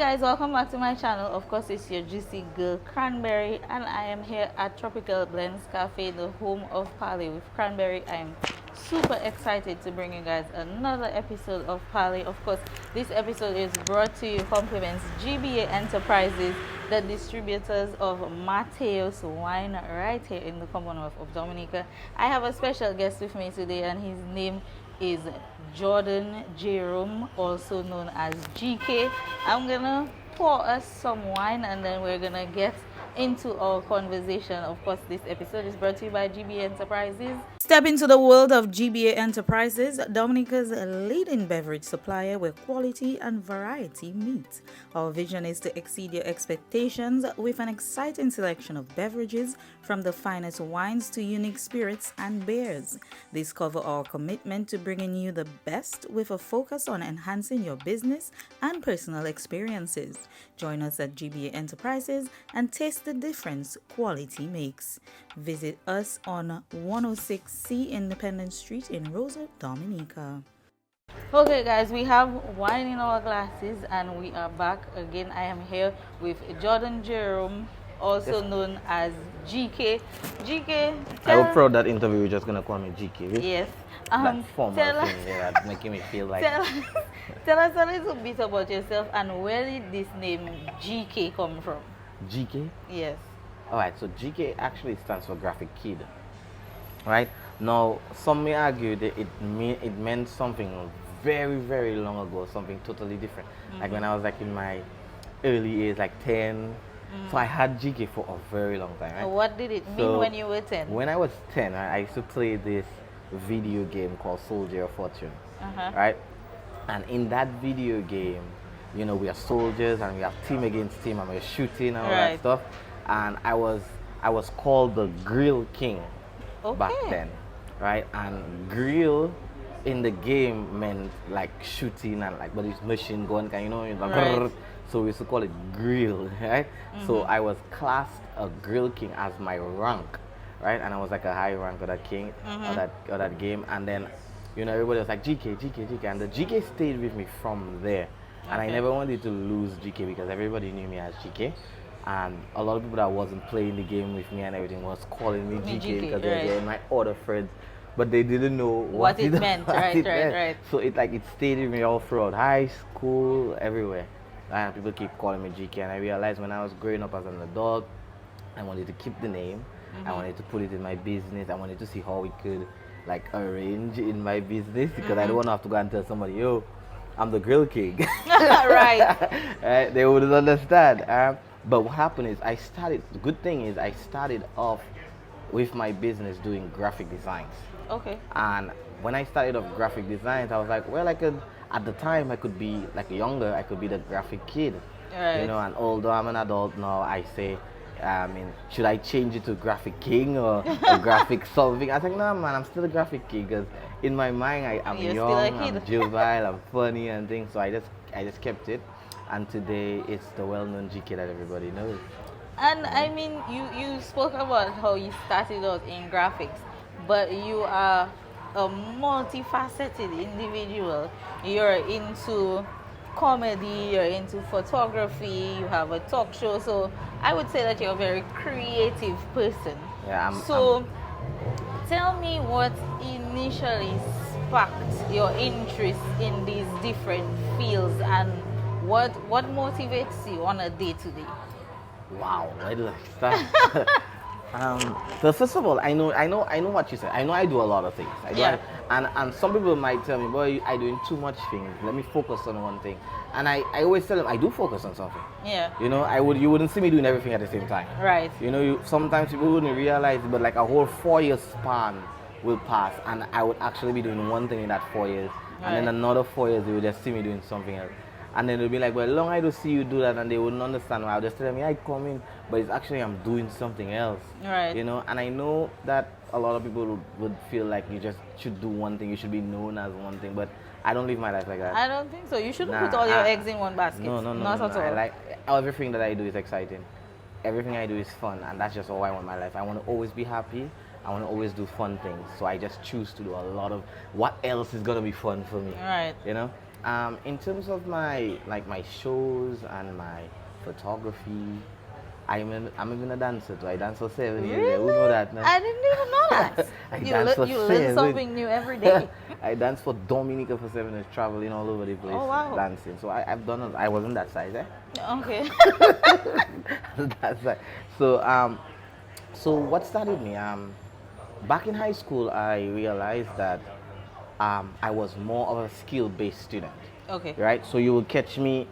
guys, welcome back to my channel. Of course, it's your juicy girl Cranberry, and I am here at Tropical Blends Cafe, the home of Parlé with Cranberry. I am super excited to bring you guys another episode of Parlé. Of course, this episode is brought to you compliments GBA Enterprises, the distributors of Mateos wine right here in the Commonwealth of Dominica. I have a special guest with me today, and his name is Jerome, also known as GK. I'm gonna pour us some wine and then we're gonna get into our conversation. Of course, this episode is brought to you by GBA Enterprises. Step into the world of GBA Enterprises, Dominica's leading beverage supplier where quality and variety meet. Our vision is to exceed your expectations with an exciting selection of beverages, from the finest wines to unique spirits and beers. Discover our commitment to bringing you the best with a focus on enhancing your business and personal experiences. Join us at GBA Enterprises and taste the difference quality makes. Visit us on 106C Independence Street in Rosa, Dominica. Okay guys, we have wine in our glasses and we are back again. I am here with Jerome, also known as GK. GK, I hope for that interview you're just gonna call me GK. Yes. That formal thing there that's making me feel like. Tell us a little bit about yourself and where did this name GK come from? GK? Yes. Alright, so GK actually stands for graphic kid. Right? Now, some may argue that it meant something very, very long ago, something totally different. Like when I was like in my early years, like 10. So I had GK for a very long time. Right? What did it mean when you were 10? When I was 10, I used to play this video game called Soldier of Fortune. Right? And in that video game, you know, we are soldiers and we have team against team and we're shooting and all that stuff. And I was called the Grill King back then, right? And grill in the game meant like shooting and like, but it's machine gun, you know, like, so we used to call it grill, right? So I was classed a Grill King as my rank, right? And I was like a high rank of that king of that game. And then, you know, everybody was like GK, and the GK stayed with me from there. And I never wanted to lose GK because everybody knew me as GK. And a lot of people that wasn't playing the game with me and everything was calling me GK because they were my other friends, but they didn't know what it meant. Right. So it stayed with me all throughout high school, everywhere. And people keep calling me GK, and I realized when I was growing up as an adult, I wanted to keep the name. I wanted to put it in my business. I wanted to see how we could like arrange in my business because I don't want to have to go and tell somebody, yo, I'm the Grill King. Right? They wouldn't understand. But what happened is the good thing is I started off with my business doing graphic designs. Okay. And when I started off graphic designs, I was like, well, at the time I could be like younger, I could be the graphic kid. Right. You know, and although I'm an adult now, I say, should I change it to graphic king or graphic something? I was like, no man, I'm still a graphic king because in my mind I'm young, I'm juvenile, I'm funny and things. So I just kept it. And today it's the well-known GK that everybody knows. And I mean, you spoke about how you started out in graphics, but you are a multifaceted individual. You're into comedy, you're into photography, you have a talk show. So I would say that you're a very creative person. Yeah, tell me what initially sparked your interest in these different fields and what motivates you on a day-to-day? Wow, where do I start? So first of all, I know what you said. I know I do a lot of things. And some people might tell me, boy, I'm doing too much things. Let me focus on one thing. And I always tell them I do focus on something. Yeah. You know, you wouldn't see me doing everything at the same time. Right. You know, sometimes people wouldn't realize it, but like a whole 4-year span will pass, and I would actually be doing one thing in that 4 years, and then another 4 years they would just see me doing something else. And then they'll be like, well, long I don't see you do that, and they wouldn't understand why. I'll just tell them, yeah, I come in, but it's actually I'm doing something else. Right. You know, and I know that a lot of people would feel like you just should do one thing, you should be known as one thing, but I don't live my life like that. I don't think so. You shouldn't put all your eggs in one basket. No. Not at all. Everything that I do is exciting. Everything I do is fun, and that's just all I want in my life. I want to always be happy. I want to always do fun things. So I just choose to do a lot of what else is going to be fun for me. Right. You know? In terms of my my shows and my photography, I'm even a dancer too. I dance for 7 years. Really? Who know that? No? I didn't even know that. I dance for You learn 7. something new every day. I danced for Dominica for 7 years, traveling all over the place, Oh, wow. dancing. So I've done it. I wasn't that size, eh? Okay. That's right. So what started me? Back in high school, I realized that I was more of a skill-based student. Okay. Right. So you will catch me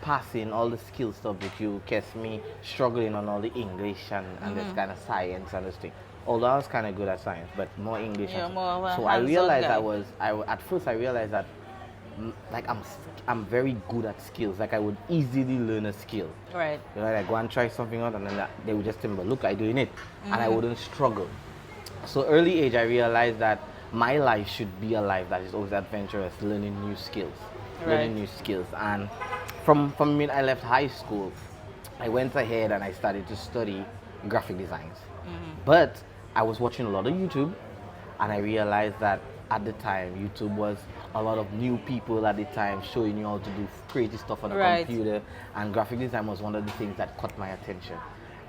passing all the skill stuff, but you will catch me struggling on all the English and this kind of science and this thing. Although I was kind of good at science, but more English. You're more of a so I realized guy. at first I realized that like I'm very good at skills. Like I would easily learn a skill. Right. You know, like go and try something out, and then they would just tell me, "Look, I'm doing it," and I wouldn't struggle. So early age, I realized that my life should be a life that is always adventurous, learning new skills, And from when I left high school, I went ahead and I started to study graphic designs. But I was watching a lot of YouTube, and I realized that at the time, YouTube was a lot of new people at the time showing you how to do creative stuff on a computer, and graphic design was one of the things that caught my attention.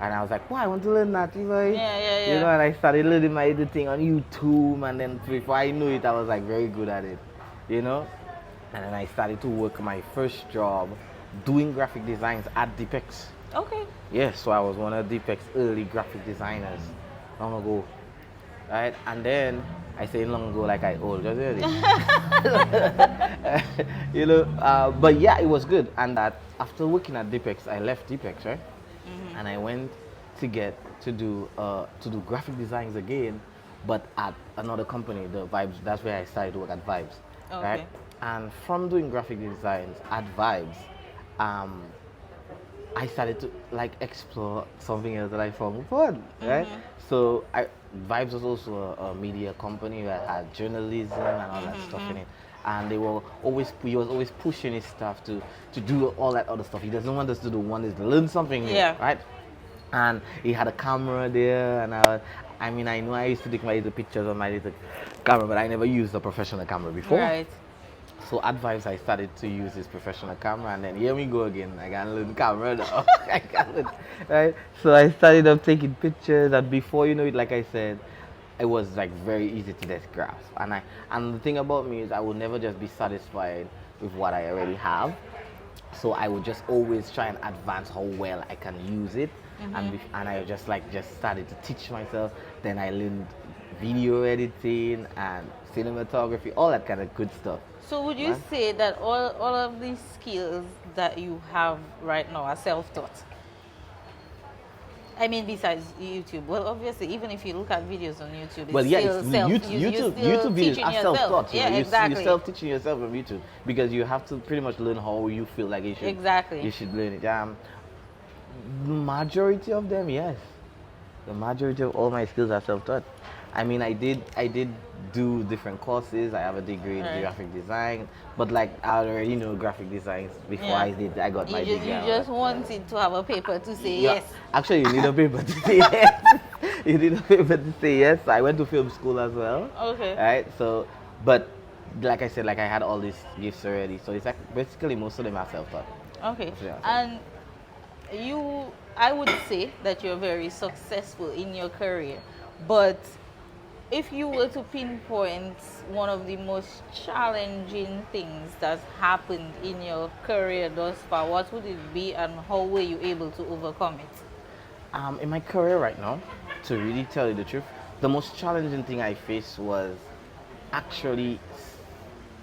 And I was like, "Wow, I want to learn that." You know, Yeah. You know, and I started learning my editing on YouTube, and then before I knew it, I was like very good at it. You know, and then I started to work my first job doing graphic designs at Deepex. Okay. Yes, so I was one of Deepex's early graphic designers long ago, right? And then I say long ago like I old, just heard it. You know, but yeah, it was good. And that after working at Deepex, I left Deepex, right? And I went to do graphic designs again, but at another company, the Vibes. That's where I started to work at Vibes, right? And from doing graphic designs at Vibes, I started to like explore something else that I found fun, right? So Vibes was also a media company that had journalism and all that stuff in it. And he was always pushing his staff to do all that other stuff. He doesn't want us to do one is to learn something new, right? And he had a camera there, and I know I used to take my little pictures on my little camera, but I never used a professional camera before. Right. So at Vibes, I started to use his professional camera, and then here we go again. I got a little camera now. Right? So I started up taking pictures, and before you know it, like I said, it was like very easy to just grasp. And the thing about me is I will never just be satisfied with what I already have. So I would just always try and advance how well I can use it. And I just started to teach myself. Then I learned video editing and cinematography, all that kind of good stuff. So would you say that all of these skills that you have right now are self-taught? I mean, besides YouTube. Well, obviously, even if you look at videos on YouTube, it's YouTube videos are self-taught. Yeah, exactly. You're self-teaching yourself on YouTube because you have to pretty much learn how you feel like you should. Exactly. You should learn it. The majority of them, yes. The majority of all my skills are self-taught. I mean, I did do different courses. I have a degree in graphic design, but like I already know graphic designs before I got my degree. You just wanted to have a paper to say yes. Actually, you need a paper to say yes. You need a paper to say yes. I went to film school as well. Okay. Right. So, but like I said, like I had all these gifts already. So it's like basically most of them are self-taught. Okay. And I would say that you're very successful in your career, but if you were to pinpoint one of the most challenging things that's happened in your career thus far, what would it be and how were you able to overcome it? In my career right now, to really tell you the truth, the most challenging thing I faced was actually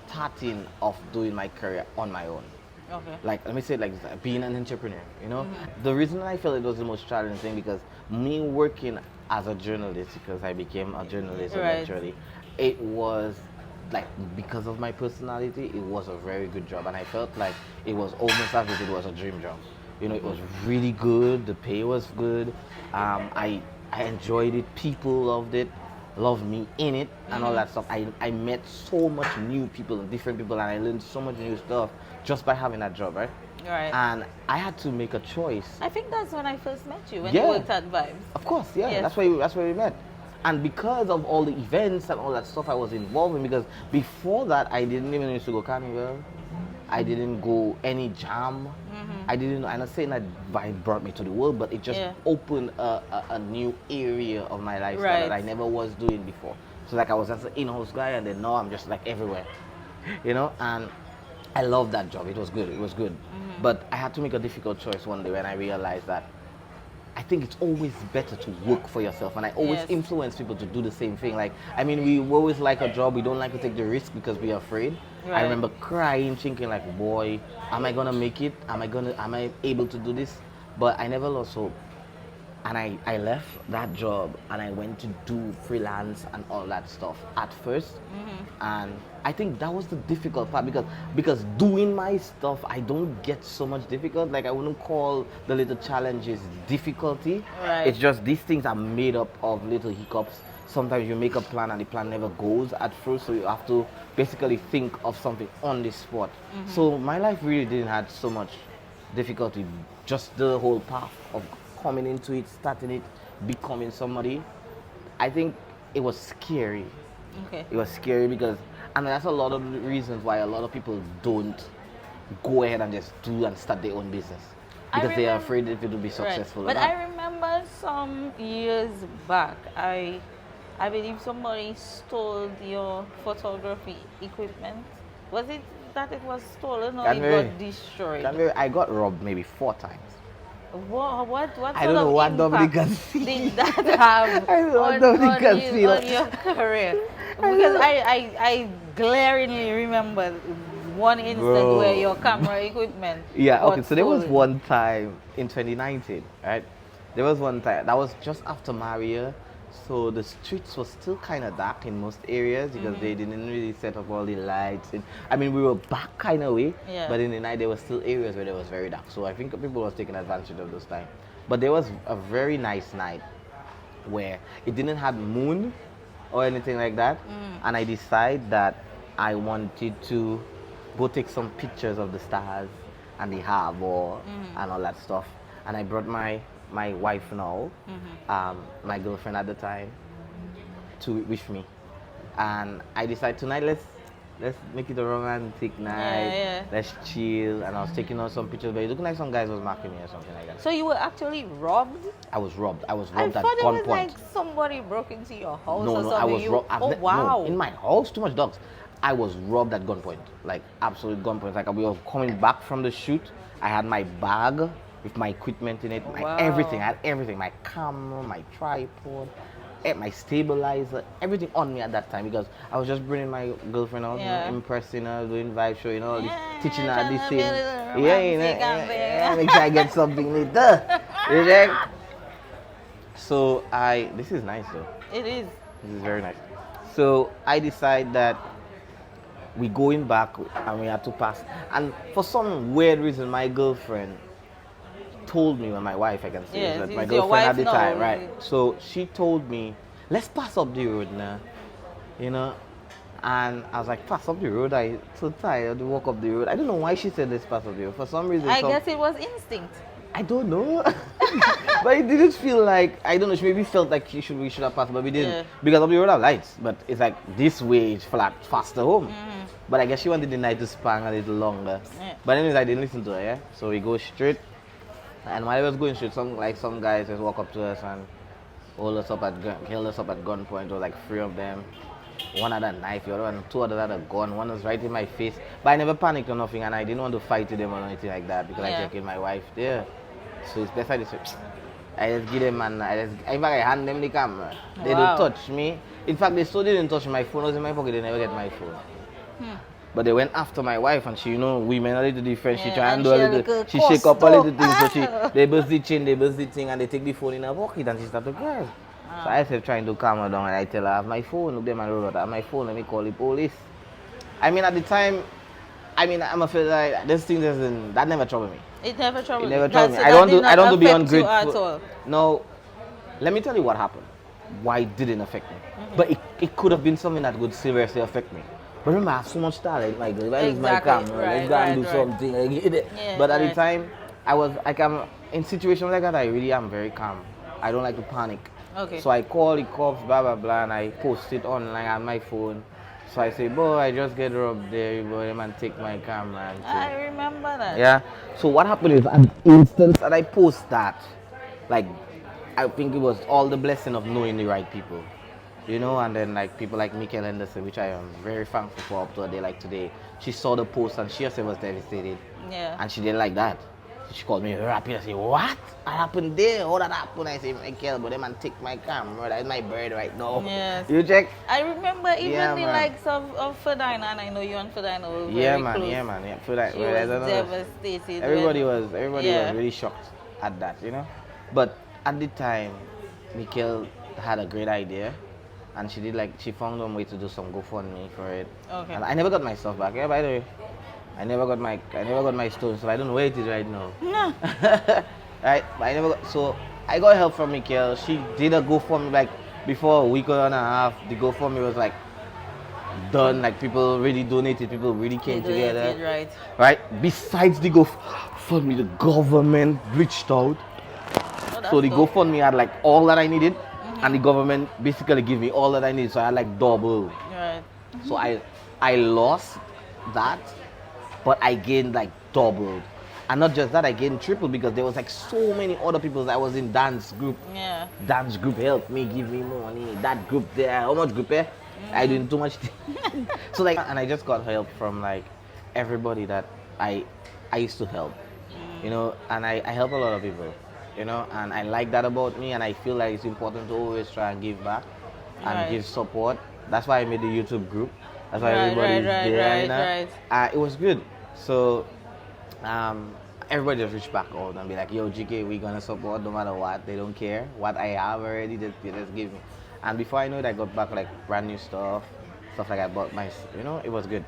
starting off doing my career on my own. Okay. Like, let me say it like this, being an entrepreneur, you know? The reason I felt it was the most challenging thing because me working as a journalist, because I became a journalist eventually, it was like, because of my personality, it was a very good job. And I felt like it was almost as if it was a dream job. You know, it was really good, the pay was good, I enjoyed it, people loved me in it, and all that stuff. I met so much new people and different people, and I learned so much new stuff just by having that job, right? Right. And I had to make a choice. I think that's when I first met you, when you worked at Vibes. Of course, yeah. Yes. That's where we met. And because of all the events and all that stuff I was involved in, because before that I didn't even used to go carnival, I didn't go any jam. I didn't. I'm not saying that vibe brought me to the world, but it just opened a new area of my lifestyle that I never was doing before. So like I was just an in-house guy, and then now I'm just like everywhere, you know. And I loved that job. It was good. It was good. But I had to make a difficult choice one day when I realized that I think it's always better to work for yourself, and I always influence people to do the same thing. Like, I mean, we always like a job. We don't like to take the risk because we're afraid. I remember crying, thinking like, boy, am I gonna make it? Am I able to do this? But I never lost hope. And I left that job and I went to do freelance and all that stuff at first. And I think that was the difficult part because doing my stuff, I don't get so much difficult. Like I wouldn't call the little challenges difficulty. It's just these things are made up of little hiccups. Sometimes you make a plan and the plan never goes at first, so you have to basically think of something on the spot. So my life really didn't have so much difficulty, just the whole path of coming into it, starting it, becoming somebody. I think it was scary. It was scary because, and that's a lot of the reasons why a lot of people don't go ahead and just do and start their own business, because they are afraid that it will be successful. But I remember some years back, I believe somebody stole your photography equipment. Was it that it was stolen or it got destroyed? I got robbed maybe 4 times. What I don't know what Dominic can see. Did that have on your career? Because I glaringly remember one instance where your camera equipment so there was one time in 2019, right? There was one time, that was just after Maria, so the streets were still kind of dark in most areas because they didn't really set up all the lights. I mean, we were back kind of way, but in the night there were still areas where it was very dark. So I think people was taking advantage of those time. But there was a very nice night where it didn't have moon or anything like that, and I decided that I wanted to go take some pictures of the stars and the harbor and all that stuff. And I brought my wife now, my girlfriend at the time, with me, and I decided tonight let's make it a romantic night. Let's chill. And I was taking out some pictures, but it looked like some guys was marking me or something like that. So you were actually robbed? I was robbed. I was I robbed at thought it was gunpoint. like somebody broke into your house or something. I was robbed. Oh wow! No, in my house, too much dogs. I was robbed at gunpoint, like absolute gunpoint. Like we were coming back from the shoot. I had my bag with my equipment in it, everything. I had everything, my camera, my tripod, my stabilizer, everything on me at that time, because I was just bringing my girlfriend out, impressing her, doing vibe show, all this, teaching her this thing. Make sure I get something later. So this is nice though. It is. This is very nice. So I decide that we going back and we had to pass. And for some weird reason, my girlfriend told me, when my wife, I can say, that my girlfriend at the time, right? So she told me, let's pass up the road now, And I was like, pass up the road? I'm so tired to walk up the road. I don't know why she said let's pass up the road. For some reason. I guess it was instinct. I don't know. But it didn't feel like, I don't know, she maybe felt like we should have passed, but we didn't. Because up the road have lights, but it's like this way, it's flat, faster home. But I guess she wanted the night to span a little longer. But anyways, I didn't listen to her, So we go straight. And while I was going straight, some guys just walk up to us and held us up at gunpoint. There was like 3 of them. One had a knife, the other one, 2 others had a gun. One was right in my face. But I never panicked or nothing, and I didn't want to fight with them or anything like that because I checked in my wife there. So it's better this way. I just give them and in fact I hand them the camera. They don't touch me. In fact, they still didn't touch my phone. It was in my pocket. They never get my phone. But they went after my wife, and she, women are a little different. She try and do a little, she shake up a little thing. So they bust the chain, they bust the thing, and they take the phone in her pocket, and she start to cry. So I said, trying to calm her down, and I tell her, I have my phone. Look, them and roll out. I have my phone. Let me call the police. I mean, at the time, I'm afraid like this thing that never troubled me. It never troubled me. It never troubled me. I don't do be ungrateful. No, let me tell you what happened. Why it didn't affect me. But it could have been something that would seriously affect me. But remember, I have so much talent. Like, if I use my camera, let's go and do something. But at the time, I'm in situations like that, I really am very calm. I don't like to panic. Okay. So I call the cops, blah blah blah, and I post it online on my phone. So I say, boy, I just get robbed there, boy, them and take my camera and I thing. remember that. Yeah. So what happened is an instance that I post that, like, I think it was all the blessing of knowing the right people, you know. And then like people like Michael Henderson, which I am very thankful for up to a day like today. She saw the post and she herself was devastated. Yeah. And she didn't like that. So she called me happy and said, what? What happened there? How that happened? I say, Michael, but them man take my camera. That's my bird right now. Yes. You check? I remember even Yeah, the man. likes of Ferdinand, and I know you and Ferdinand were very Yeah, man. close. Yeah, man. Yeah. So that, She well, I was don't know. devastated. Everybody when- was Yeah. really shocked at that, you know. But at the time, Michael had a great idea, and she found a way to do some GoFundMe for it. Okay. And I never got my stuff back. Yeah, by the way, I never got my stone, so I don't know where it is right now. No. Right, but I never got, so I got help from Michael. She did a GoFundMe like before a week and a half. The GoFundMe was like done, like people really donated, people really came They together. did, right. Right? Besides the GoFundMe, the government reached out. Oh, that's So the dope. GoFundMe had like all that I needed, and the government basically gave me all that I needed. So I had like double. Right. So I lost that, but I gained like double. And not just that, I gained triple because there was like so many other people that was in dance group. Yeah. Dance group helped me, give me money. That group there, how much group there? I doing too much. So like, and I just got help from like everybody that I used to help, you know. And I help a lot of people, you know. And I like that about me, and I feel like it's important to always try and give back and Right. give support. That's why I made the YouTube group. That's why Right, everybody's right, there. You right, know? It was good. So everybody just reach back out and be like, yo, GK, we gonna support no matter what. They don't care what I have already. Just give me. And before I know it, I got back like brand new stuff like I bought my, you know, it was good.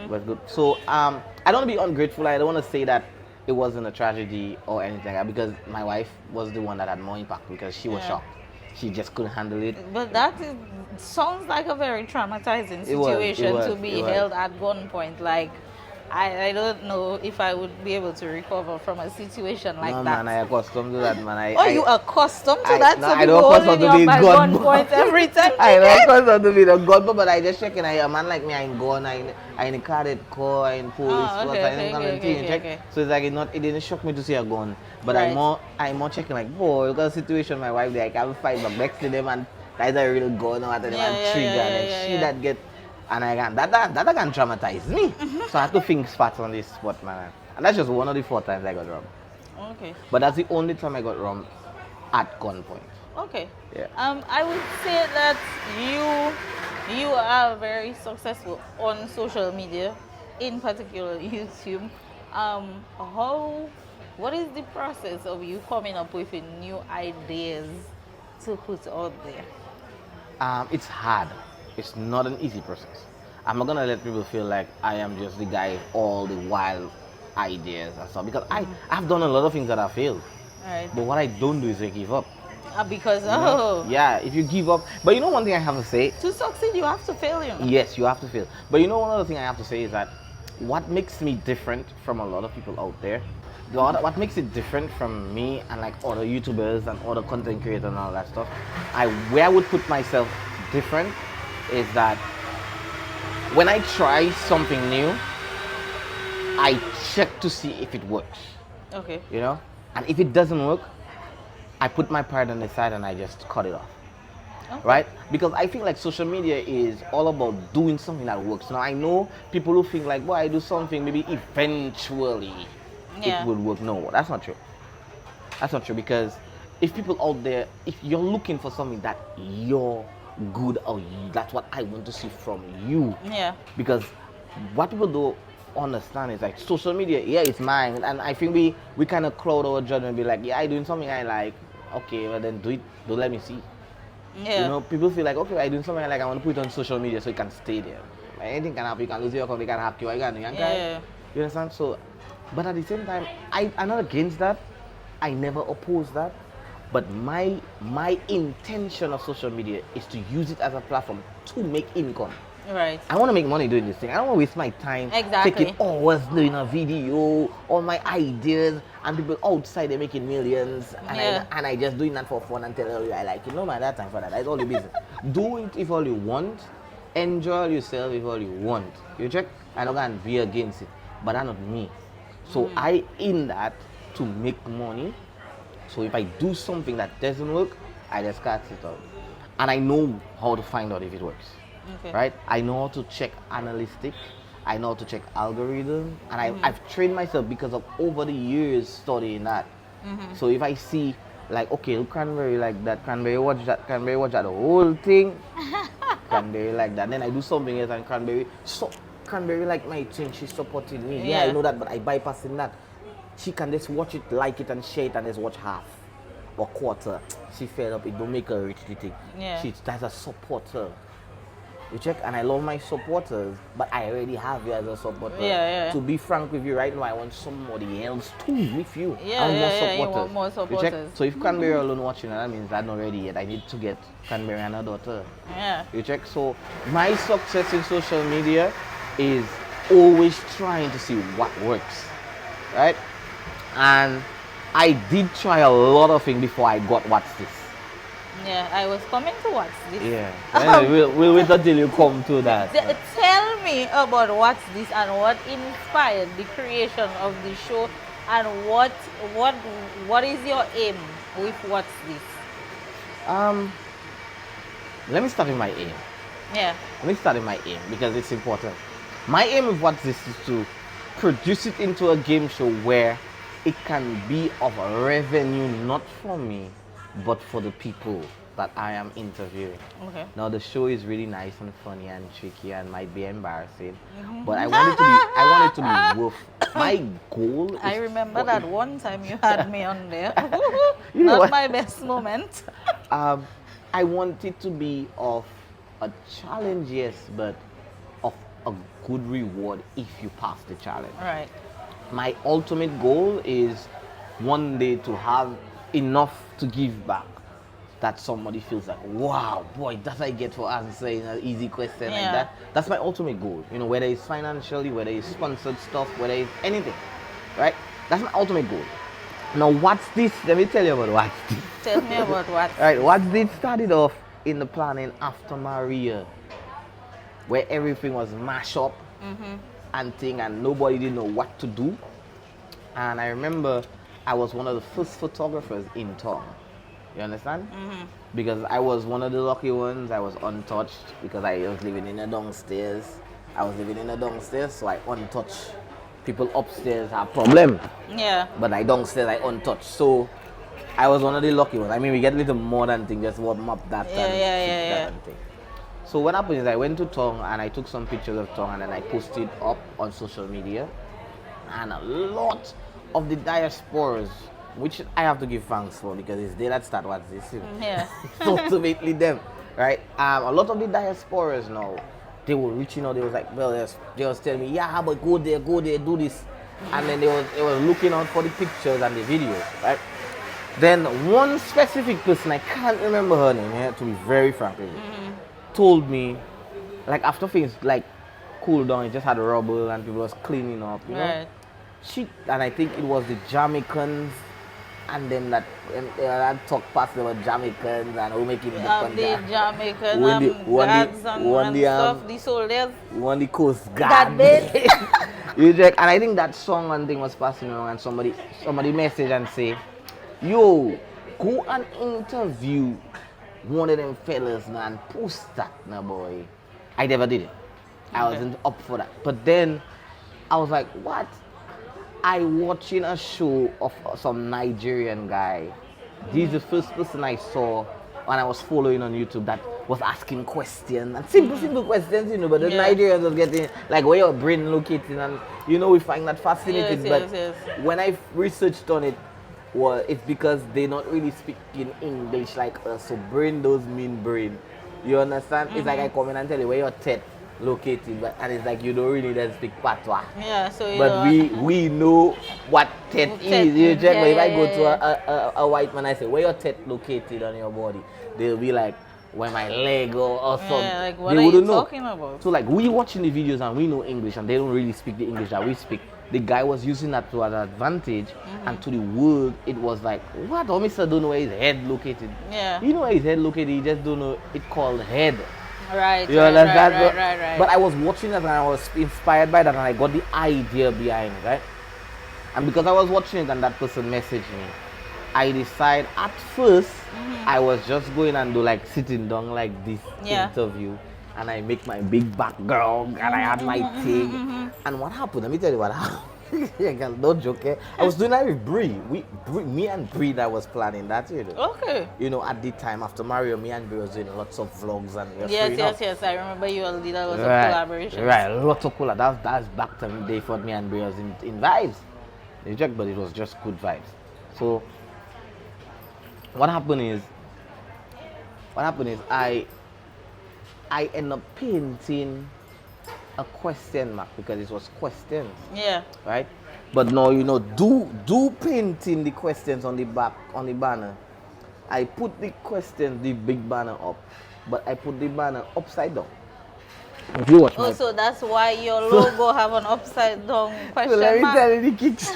It was good. So I don't want to be ungrateful. I don't want to say that it wasn't a tragedy or anything like that, because my wife was the one that had more impact because she was Yeah. shocked. She just couldn't handle it. But sounds like a very traumatizing It was, situation to it be was. held at gunpoint. Like, I don't know if I would be able to recover from a situation like No, that. man, I accustomed to that, man. You accustomed to I- that? no, So I people don't holding accustomed you to up being by gun- gunpoint every time. I don't accustomed to be the gun, but I just checking. A man like me, I ain't gone. I in a cadet corps, I in police. Oh, force, okay, I okay, ain't gonna okay, thing, okay, check. okay. So it's like it didn't shock me to see a gun, but Right. I'm more checking like, boy, look at the situation. My wife there, I can't fight back next to them, and that's a real gun or them Yeah, and yeah, trigger, yeah, and yeah, she yeah. that get. And I can that can traumatize me. So I have to think fast on this spot, man. And that's just one of the 4 times I got robbed. Okay. But that's the only time I got robbed at gunpoint. Okay. Yeah. I would say that you are very successful on social media, in particular YouTube. What is the process of you coming up with new ideas to put out there? It's hard. It's not an easy process. I'm not gonna let people feel like I am just the guy with all the wild ideas and stuff, because I've done a lot of things that have failed. Right. But what I don't do is I give up. Because you know? Yeah, if you give up. But you know one thing I have to say? to succeed you have to fail, you know. Yes, you have to fail. But you know one other thing I have to say is that what makes me different from a lot of people out there, what makes it different from me and like other YouTubers and other content creators and all that stuff, where I would put myself different is that when I try something new, I check to see if it works, Okay. you know? And if it doesn't work, I put my pride on the side and I just cut it off. Okay. Right? Because I feel like social media is all about doing something that works. Now I know people who think like, boy, I do something, maybe eventually Yeah. it will work. No, that's not true. That's not true, because if people out there, if you're looking for something that you're good or that's what I want to see from you. Yeah. Because what people don't understand is like social media, yeah, it's mine. And I think we kind of crowd our judgment and be like, yeah, I doing something I like. Okay, well then do it. Don't let me see. Yeah. You know, people feel like, okay, I doing something I like, I want to put it on social media so it can stay there. Like, anything can happen. You can lose your account, they can hack you, Yeah. You understand? So, but at the same time, I'm not against that. I never oppose that. But my intention of social media is to use it as a platform to make income. Right. I want to make money doing this thing. I don't want to waste my time taking hours doing a video, all my ideas, and people outside they're making millions, and I just doing that for fun and tell you I like it. No man, that time for that. That's all your business. Do it if all you want. Enjoy yourself if all you want. You check? I don't gonna be against it, but that's not me. So I in that to make money. So if I do something that doesn't work, I just cut it out. And I know how to find out if it works. Okay. Right? I know how to check analytics. I know how to check algorithm. And I've trained myself because of over the years studying that. So if I see like, okay, look, Cranberry like that, Cranberry watch that, the whole thing. Cranberry like that. Then I do something else and Cranberry like my thing, she's supporting me. Yeah, I know that, but I bypassing that. She can just watch it, like it and share it and just watch half or quarter. She fed up, it don't make her rich, you think. Yeah. That's a supporter. You check, and I love my supporters, but I already have you as a supporter. Yeah. To be frank with you right now, I want somebody else too with you. Yeah, you want more supporters. You check? So if Cranberry alone watching, that means I'm not ready yet. I need to get Cranberry and her daughter. Yeah. You check? So my success in social media is always trying to see what works. Right? And I did try a lot of things before I got What's This. Yeah, I was coming to What's This. Yeah, we'll wait until you come to that. Tell me about What's This and what inspired the creation of the show, and what is your aim with What's This? Let me start with my aim. Yeah. Let me start with my aim because it's important. My aim with What's This is to produce it into a game show where it can be of a revenue not for me, but for the people that I am interviewing. Okay. Now the show is really nice and funny and tricky and might be embarrassing, but I want it to be worth. My goal is I remember that one time you had me on there. Not my best moment. I want it to be of a challenge, yes, but of a good reward if you pass the challenge. Right. My ultimate goal is one day to have enough to give back that somebody feels like, wow, boy, that's what I get for answering an easy question like that. That's my ultimate goal. You know, whether it's financially, whether it's sponsored stuff, whether it's anything, right? That's my ultimate goal. Now, What's This? Let me tell you about What's This. Tell me about What's This. Right, What's This started off in the planning after Maria, where everything was mashed up and nobody didn't know what to do. And I remember I was one of the first photographers in town. You understand? Because I was one of the lucky ones. I was untouched because I was living in a downstairs. So I untouched. People upstairs have problem. Yeah. But I downstairs I untouched. So I was one of the lucky ones. I mean, we get a little more than thing, just warm up that and thing. So what happened is I went to town and I took some pictures of town and then I posted up on social media. And a lot of the diasporas, which I have to give thanks for because it's they that start What's This. Yeah. So ultimately them, right? A lot of the diasporas now, they were reaching out. They was like, well, they was telling me, yeah, but go there, do this. And then they was looking out for the pictures and the videos, right? Then one specific person, I can't remember her name, to be very frank with you, told me, like after things like cooled down, it just had rubble and people was cleaning up, you know? And I think it was the Jamaicans and them that talk past they were Jamaicans and who making the Jamaicans, guards and stuff, the soldiers. One the Coast Guard. You check, and I think that song and thing was passing around and somebody message and say, yo, go and interview one of them fellas now and post that now, boy. I never did it. I wasn't up for that. But then I was like, what? I watching a show of some Nigerian guy. He's the first person I saw when I was following on YouTube that was asking questions and simple questions, you know, but the Nigerians was getting like where your brain located and you know we find that fascinating. When I researched on it, well, it's because they not really speaking English like us, so brain does mean brain. You understand? It's like I come in and tell you where your teeth located, and it's like you don't really then speak patois. Yeah, so we know what teeth is. You check, but if I go to a white man, I say where your teeth located on your body, they'll be like, where my leg or something. Yeah, like what They are you wouldn't know. talking about? So like we watching the videos and we know English and they don't really speak the English that we speak. The guy was using that to an advantage, and to the world it was like, what? Oh, Mr. don't know where his head located. Yeah. You know where his head located, he just don't know it called head. Right, You right, understand? right. But I was watching that and I was inspired by that and I got the idea behind it, right? And because I was watching it and that person messaged me, I decided at first I was just going and do like sitting down like this interview, and I make my big background and I had my thing. And what happened? Let me tell you what happened. Yeah, girl, don't joke. Eh? I was doing that with Bree. Me and Bree that was planning that, you know. Okay. You know, at the time after Mario, me and Bree was doing lots of vlogs and we were Yes. I remember you all did a lot of collaborations. Right, lots of collab. That's back to the day for me and Bree was in vibes. They joke, but it was just good vibes. So what happened is I end up painting a question mark because it was questions. Yeah. Right? But no, you know, do painting the questions on the back, on the banner. I put the questions, the big banner up, but I put the banner upside down. If you watch so that's why your logo have an upside down question so let me mark? tell you the kicks.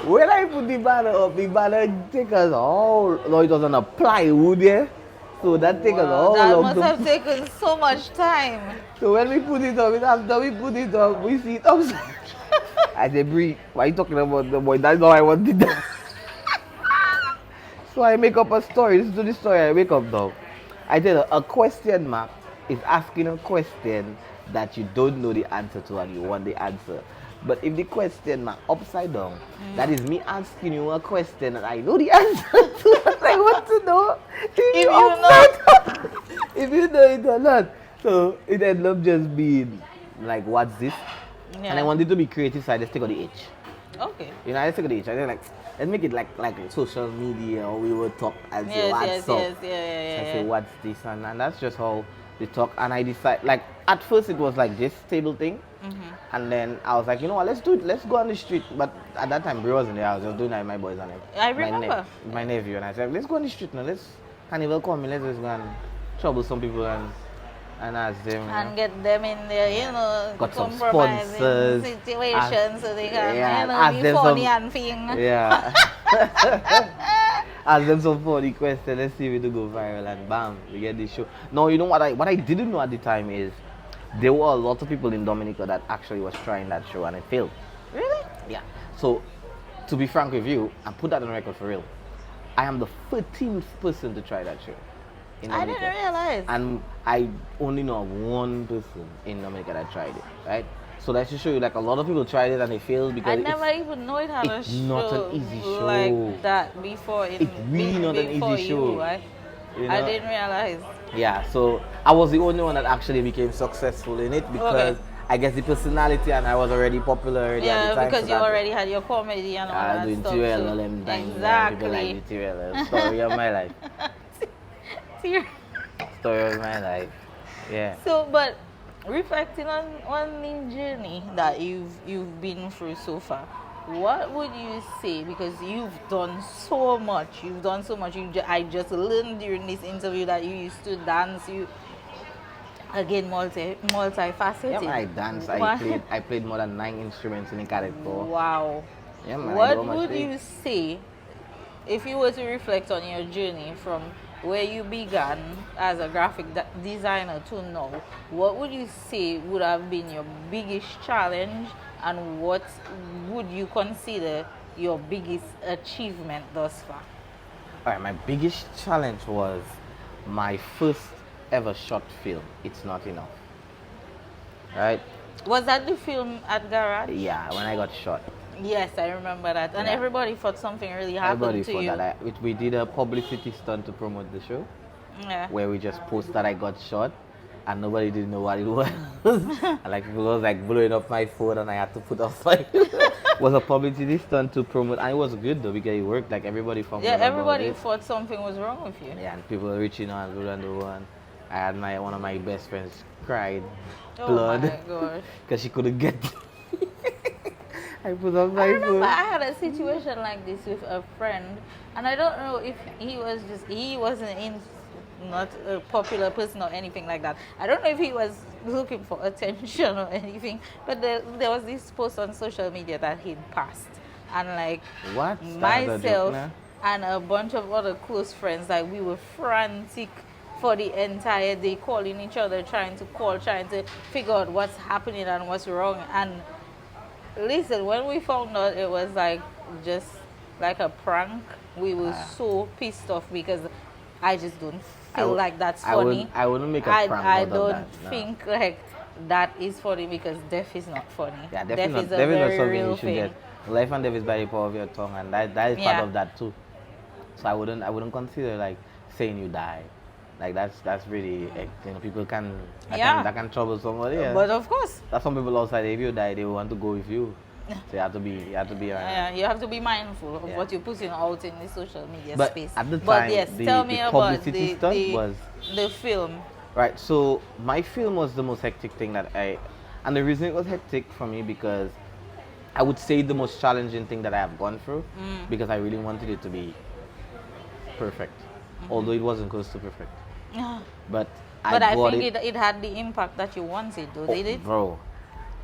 When I put the banner up, the banner take us all. No, it was on a plywood, yeah. So that take us all. That must have taken so much time. So when we put it up, after we put it up, we see it upside. I said, Bree, why are you talking about the boy? That's how I wanted that. So I make up a story. This is the story I make up now. I tell her a question mark is asking a question that you don't know the answer to and you want the answer. But if the question mark upside down, that is me asking you a question that I know the answer to. I want to know if you know it or not. So it ended up just being like, what's this? Yeah. And I wanted to be creative, so I just take out the H. Okay. You know, I just take out the H. I just like, let's make it like social media, or we will talk and say what's up. Yeah. So I say what's this, and that's just how they talk. And I decide, like at first it was like this table thing, and then I was like, you know what, let's do it. Let's go on the street. But at that time, Brie wasn't there. I was just doing that with my boys and I remember my nephew, and I said, let's go on the street now. Let's carnival come in. Let's just go and trouble some people and ask them. And get them in there, you know, got some compromising sponsors, situations so they can, ask be them funny some, and thing. Yeah. Ask them some funny questions. Let's see if it will go viral, and bam, we get this show. No, you know what I didn't know at the time is there were a lot of people in Dominica that actually was trying that show and it failed. Really? Yeah. So to be frank with you, and put that on record for real, I am the 13th person to try that show. I didn't realize. And I only know one person in Dominica that tried it, right? So that should show you, like, a lot of people tried it and they failed because I never even know it had a show. It's not an easy show like that before. It's really not an easy show. Right? You know? I didn't realize. Yeah, so I was the only one that actually became successful in it because I guess the personality, and I was already popular already at the time. Because you already had your comedy and all that doing stuff. Exactly. People like the TRL. Story of my life. Story of my life. Yeah. So, but reflecting on the journey that you've been through so far, what would you say? Because you've done so much. I just learned during this interview that you used to dance. You again multifaceted. Yeah, I danced. I played more than 9 instruments in a character. Wow. Yeah, man, what would you say if you were to reflect on your journey from where you began as a graphic designer to now? What would you say would have been your biggest challenge, and what would you consider your biggest achievement thus far? Alright, my biggest challenge was my first ever short film, It's Not Enough. Right? Was that the film at Garage? Yeah, when I got shot. Yes, I remember that. And everybody thought something really happened to you. We did a publicity stunt to promote the show. Yeah. Where we just posted that I got shot and nobody didn't know what it was. And like people was like blowing up my phone and I had to put off my it was a publicity stunt to promote, and it was good though because it worked. Like everybody found out everybody thought something was wrong with you. Yeah, and people were reaching out and one. I had one of my best friends cried blood. Oh my gosh. Because she couldn't get I put on my phone. I had a situation like this with a friend, and I don't know if he wasn't in not a popular person or anything like that. I don't know if he was looking for attention or anything, but there was this post on social media that he'd passed, and like What? myself and a bunch of other close friends, like we were frantic for the entire day, calling each other, trying to figure out what's happening and what's wrong. And listen, when we found out it was like just like a prank, we were so pissed off because I just don't feel like that's funny. I wouldn't make a prank I out of don't that, no. think like that is funny, because death is not funny. Yeah, death definitely is a not very something real you should thing. get. Life and death is by the power of your tongue, and that is part of that too. So I wouldn't consider like saying you die. Like that's really, you know, people can that can trouble somebody. Yeah. But of course, that's some people outside. If you die, they want to go with you. So you have to be. you have to be mindful of what you're putting out in the social media space. At the time, but yes, tell me about the film. Right. So my film was the most hectic thing and the reason it was hectic for me, because I would say the most challenging thing that I have gone through, because I really wanted it to be perfect, although it wasn't close to perfect. But I think it had the impact that you wanted, though, did it? Bro,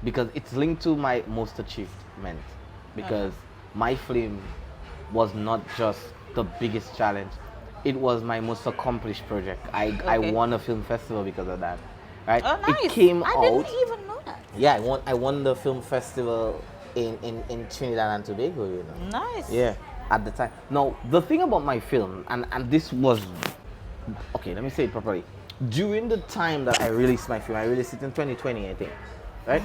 because it's linked to my most achievement. Because my film was not just the biggest challenge, it was my most accomplished project. I won a film festival because of that. Right? Oh, nice. It came out. I didn't even know that. Yeah, I won the film festival in Trinidad and Tobago, you know. Nice. Yeah, at the time. Now, the thing about my film, and this was, okay, let me say it properly. During the time that I released my film, I released it in 2020, I think, right?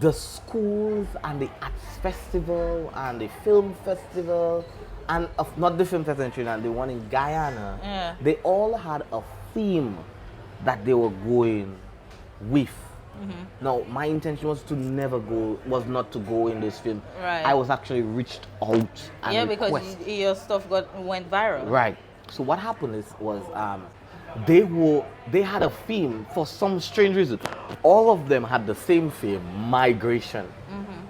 The schools and the arts festival and the film festival, and not the film festival in Trinidad, the one in Guyana, they all had a theme that they were going with. Now, my intention was not to go in this film. Right. I was actually reached out and because your stuff went viral. Right. So what happened was they had a theme for some strange reason. All of them had the same theme: migration,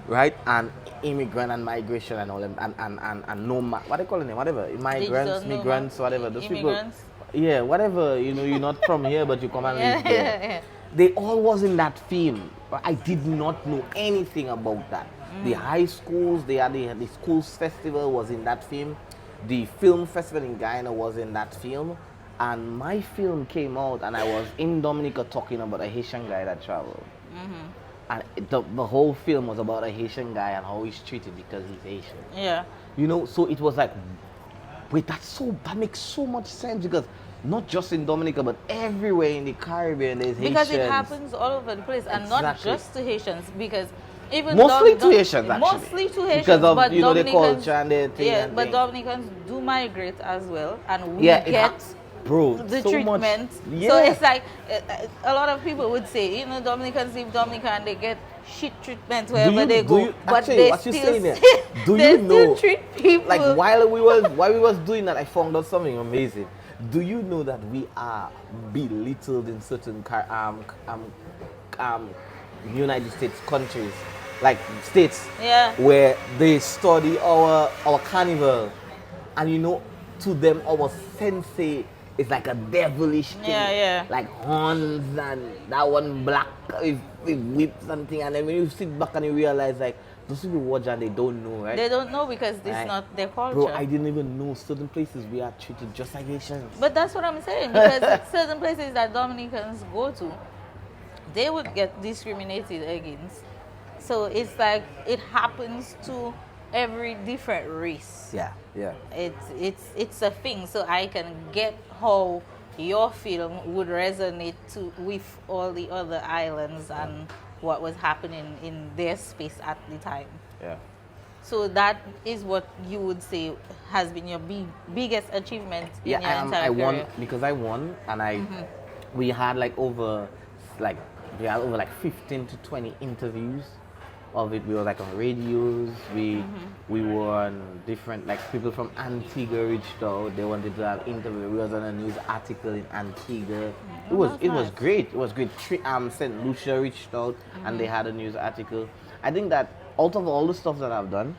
right? And immigrant and migration and all them and nomad. What they call them? Whatever. Migrants, whatever. Those immigrants. People. Yeah, whatever. You know, you're not from here, but you come and live there. They all was in that theme. I did not know anything about that. The high schools, the schools festival was in that theme. The film festival in Guyana was in that film. And my film came out, and I was in Dominica talking about a Haitian guy that traveled. And the whole film was about a Haitian guy and how he's treated because he's Haitian. Yeah. You know, so it was like, wait, that makes so much sense, because not just in Dominica, but everywhere in the Caribbean there's Haitians. Because it happens all over the place, and not just to Haitians, because even mostly to Haitians, actually. Mostly to Haitians, because of but the culture and the thing. Yeah, but Dominicans do migrate as well, and we get the so treatment. Much, So it's like a lot of people would say, you know, Dominicans leave Dominica and they get shit treatment wherever they go. But they still treat people. Like while we was doing that, I found out something amazing. Do you know that we are belittled in certain United States countries, like states, where they study our carnival, and you know, to them our sensei is like a devilish thing, like horns and that one black with whips and thing, and then when you sit back and you realize like those people watch and they don't know, right? They don't know because it's not their culture. Bro, I didn't even know certain places we are treated just like Haitians. But that's what I'm saying, because certain places that Dominicans go to, they would get discriminated against. So it's like it happens to every different race. Yeah. It's a thing. So I can get how your film would resonate with all the other islands and what was happening in their space at the time. Yeah. So that is what you would say has been your biggest achievement in your entire career. I won because I won, and we had over 15 to 20 interviews of it. We were like on radios. We were on different, like people from Antigua reached out. They wanted to have interview. We was on a news article in Antigua. It was great. It was great. St. Lucia reached out and they had a news article. I think that out of all the stuff that I've done,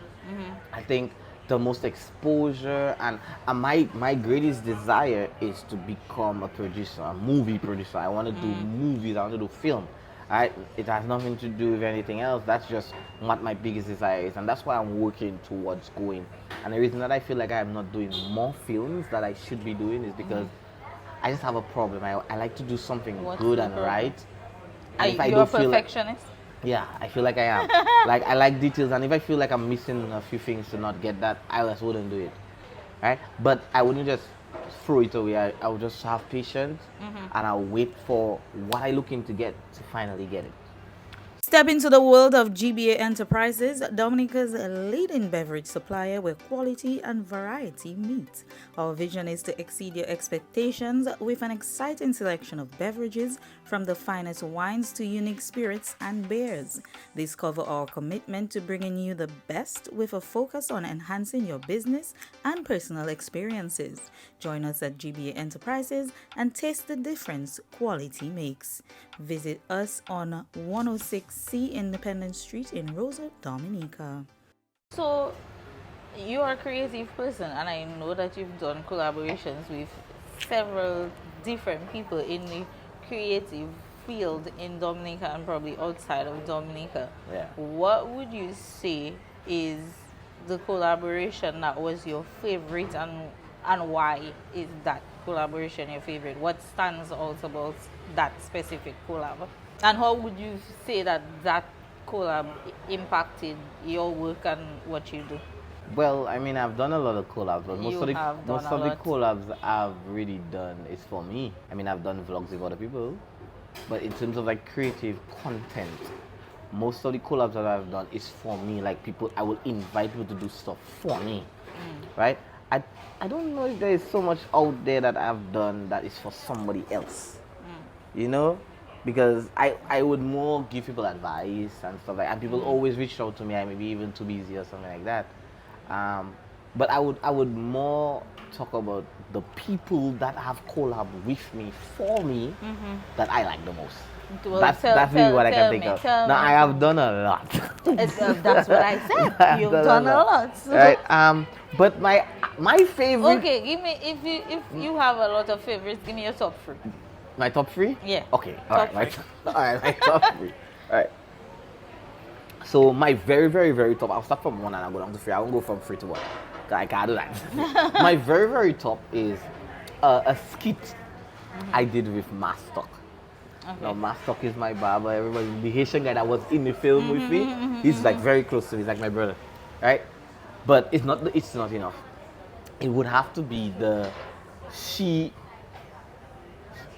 I think the most exposure, and my greatest desire is to become a producer, a movie producer. I want to do movies, I want to do film. Right? It has nothing to do with anything else. That's just what my biggest desire is, and that's why I'm working towards going. And the reason that I feel like I'm not doing more films that I should be doing is because I just have a problem. I like to do something good and right. And if I you're a don't feel perfectionist? yeah, I feel like I am. Like I like details, and if I feel like I'm missing a few things to not get that, I just wouldn't do it, right? But I wouldn't just throw it away. I would just have patience, and I'll wait for what I'm looking to get to finally get it. Step into the world of GBA Enterprises, Dominica's leading beverage supplier where quality and variety meet. Our vision is to exceed your expectations with an exciting selection of beverages from the finest wines to unique spirits and beers. Discover our commitment to bringing you the best with a focus on enhancing your business and personal experiences. Join us at GBA Enterprises and taste the difference quality makes. Visit us on 106C Independence Street in Rosa, Dominica. So, you're a creative person, and I know that you've done collaborations with several different people in the creative field in Dominica and probably outside of Dominica. Yeah. What would you say is the collaboration that was your favorite, and why is that collaboration your favorite? What stands out about that specific collab? And how would you say that collab impacted your work and what you do? Well, I mean, I've done a lot of collabs, but most of the collabs I've really done is for me. I mean, I've done vlogs with other people, but in terms of like creative content, most of the collabs that I've done is for me. Like I will invite people to do stuff for me, right? I don't know if there is so much out there that I've done that is for somebody else, you know? Because I would more give people advice and stuff like that. And people always reach out to me. I may be even too busy or something like that. But I would more talk about the people that have collabed with me for me that I like the most. Well, that's really what I can think of. Now I have done a lot. That's what I said. You've done a lot. So. Right. But my favorite. Okay, give me if you have a lot of favorites, give me your top 3. My top 3? Yeah. Okay. All right. My top 3. All right. So my very, very, very top. I'll start from 1 and I'll go down to 3. I won't go from 3 to 1. I can't do that. My very, very top is a skit I did with Mastock. Okay. Now Mastock is my barber. Everybody, the Haitian guy that was in the film with me, he's like very close to me. He's like my brother, right? But it's not enough. It would have to be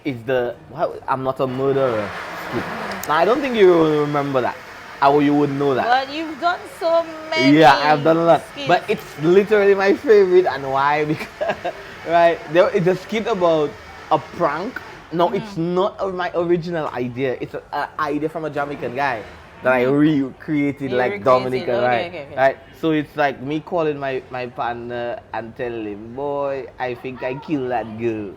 I'm not a murderer skit. Now I don't think you will remember that. Or you would know that. But you've done so many. Yeah, I've done a lot. Skits. But it's literally my favorite, and why? Because right, it's a skit about a prank. No, it's not my original idea. It's an idea from a Jamaican guy that I recreated like Dominica, right? Okay. Right. So it's like me calling my partner and telling him, boy, I think I killed that girl.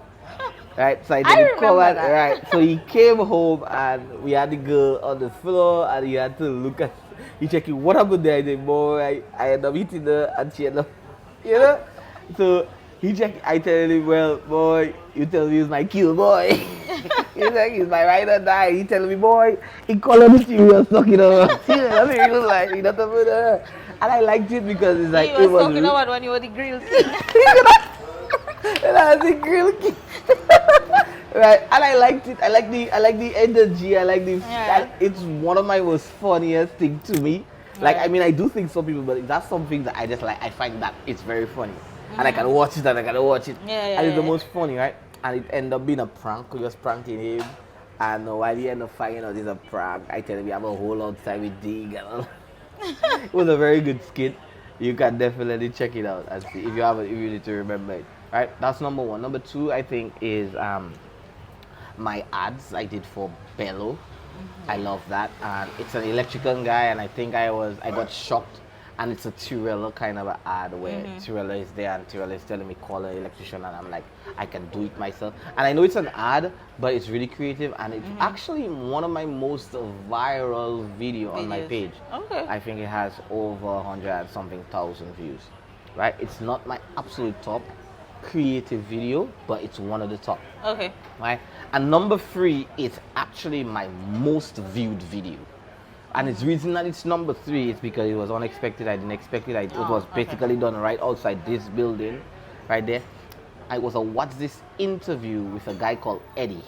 Right, so I didn't call that. Right, so he came home and we had the girl on the floor and he had to look at. He checking what happened there. I said, boy, I ended up hitting her and she ended up, you know. So he checked. I tell him, well, boy, you tell me he's my kill boy. He's like, he's my ride or die. He tell me, boy, he called me serious talking about. He was like, he not about her. And I liked it because it's like he was talking about when you were the grill king. And I was the grill king. Right, and I liked it. I like the energy. I like the. Yeah. It's one of my most funniest things to me. Like, I mean, I do think some people, but that's something that I just like. I find that it's very funny, and I can watch it and I can watch it. And it's the most funny, right? And it ended up being a prank. We just pranking him, and while he ended up finding out it's a prank, I tell him we have a whole outside with Dig and all. It was a very good skit. You can definitely check it out and see if you need to remember it. Right, that's number 1. Number 2, I think, is my ads I did for Bello. I love that, and it's an electrical guy, and I think I got shocked, and it's a Tirella kind of an ad where Tirella is there and Tirella is telling me call an electrician, and I'm like, I can do it myself. And I know it's an ad, but it's really creative, and it's actually one of my most viral video on my page. Okay. I think it has over 100 and something thousand views. right? It's not my absolute top creative video, but it's one of the top. Okay. Right? And number 3 is actually my most viewed video. And the reason that it's number 3 is because it was unexpected. I didn't expect it. It was basically done right outside this building, right there. I was a What's This interview with a guy called Eddie.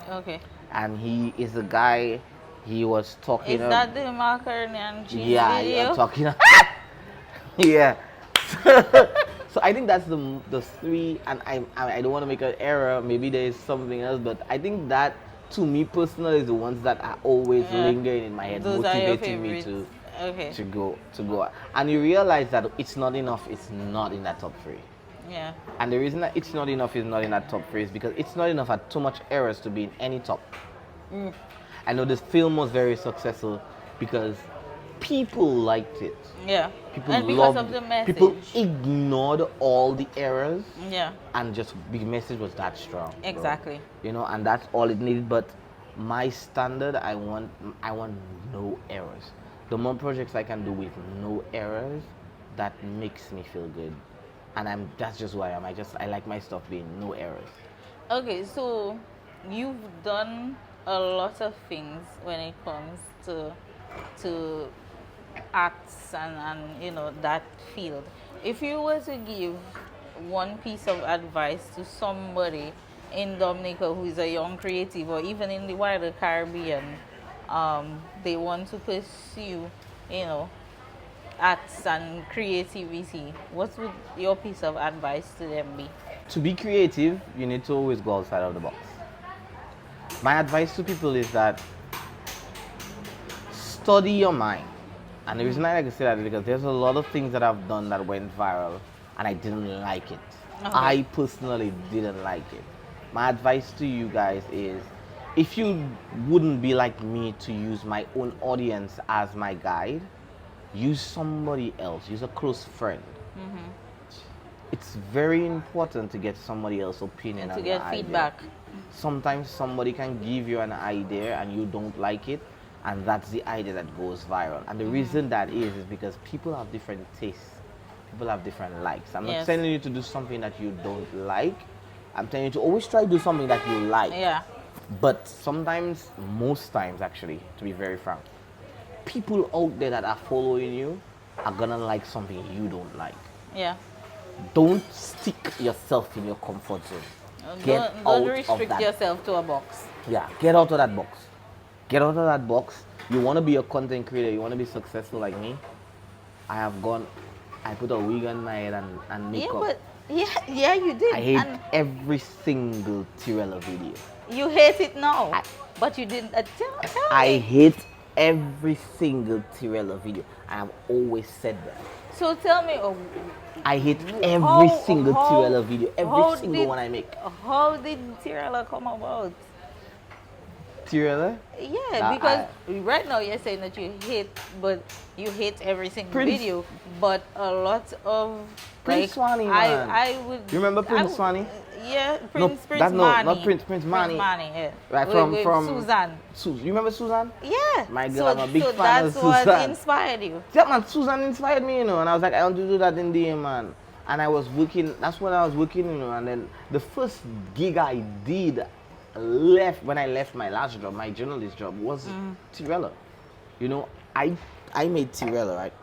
Okay. And he is a guy, he was talking. Is that the macaroni and cheese yeah, video? Yeah, talking. Yeah. So I think that's the 3, and I don't want to make an error. Maybe there is something else, but I think that, to me personally, is the ones that are always lingering in my head, Those motivating me to go. And you realize that it's not enough. It's not in that top 3. Yeah. And the reason that it's not enough is not in that top 3 is because it's not enough at too much errors to be in any top. I know this film was very successful because people liked it. Yeah. People and because loved of the message. People ignored all the errors. Yeah. And just the message was that strong. Exactly. Bro. You know, and that's all it needed. But my standard, I want no errors. The more projects I can do with no errors, that makes me feel good. And that's just who I am. I like my stuff being no errors. Okay, so you've done a lot of things when it comes to arts and you know, that field. If you were to give one piece of advice to somebody in Dominica who is a young creative, or even in the wider Caribbean, they want to pursue, you know, arts and creativity, what would your piece of advice to them be? To be creative, you need to always go outside of the box. My advice to people is that study your mind. And the reason I like to say that is because there's a lot of things that I've done that went viral and I didn't like it. Okay. I personally didn't like it. My advice to you guys is, if you wouldn't be like me to use my own audience as my guide, use somebody else, use a close friend. It's very important to get somebody else's opinion and to get feedback. Sometimes somebody can give you an idea and you don't like it, and that's the idea that goes viral. And the reason that is because people have different tastes. People have different likes. I'm not telling you to do something that you don't like. I'm telling you to always try to do something that you like. Yeah. But sometimes, most times actually, to be very frank, people out there that are following you are gonna like something you don't like. Yeah. Don't stick yourself in your comfort zone. Don't restrict yourself to a box. Yeah, get out of that box. Get out of that box. You want to be a content creator, you want to be successful like me. I put a wig on my head and makeup. Yeah, you did. I hate every single Tirella video. You hate it now, but you didn't. Tell I me. hate every single Tirella video. I have always said that. So tell me, I hate every single Tirella video, every single one I make. How did Tirella come about? Tirella? Yeah, because right now you're saying that you hate every single video, but a lot of Prince Swanee, man. I would. You remember Prince Swanee? Yeah, Prince Manny. Not Prince Manny. Yeah. Right, from Suzanne. You remember Suzanne? Yeah. My girl, I'm a big fan of Suzanne. That's what inspired you. Yeah, man, Suzanne inspired me, you know, and I was like, I want to do that in the end, man. And I was working, that's when I was working, you know, and then the first gig I did when I left my last job, my journalist job, was Tirella. You know, I made Tirella, right?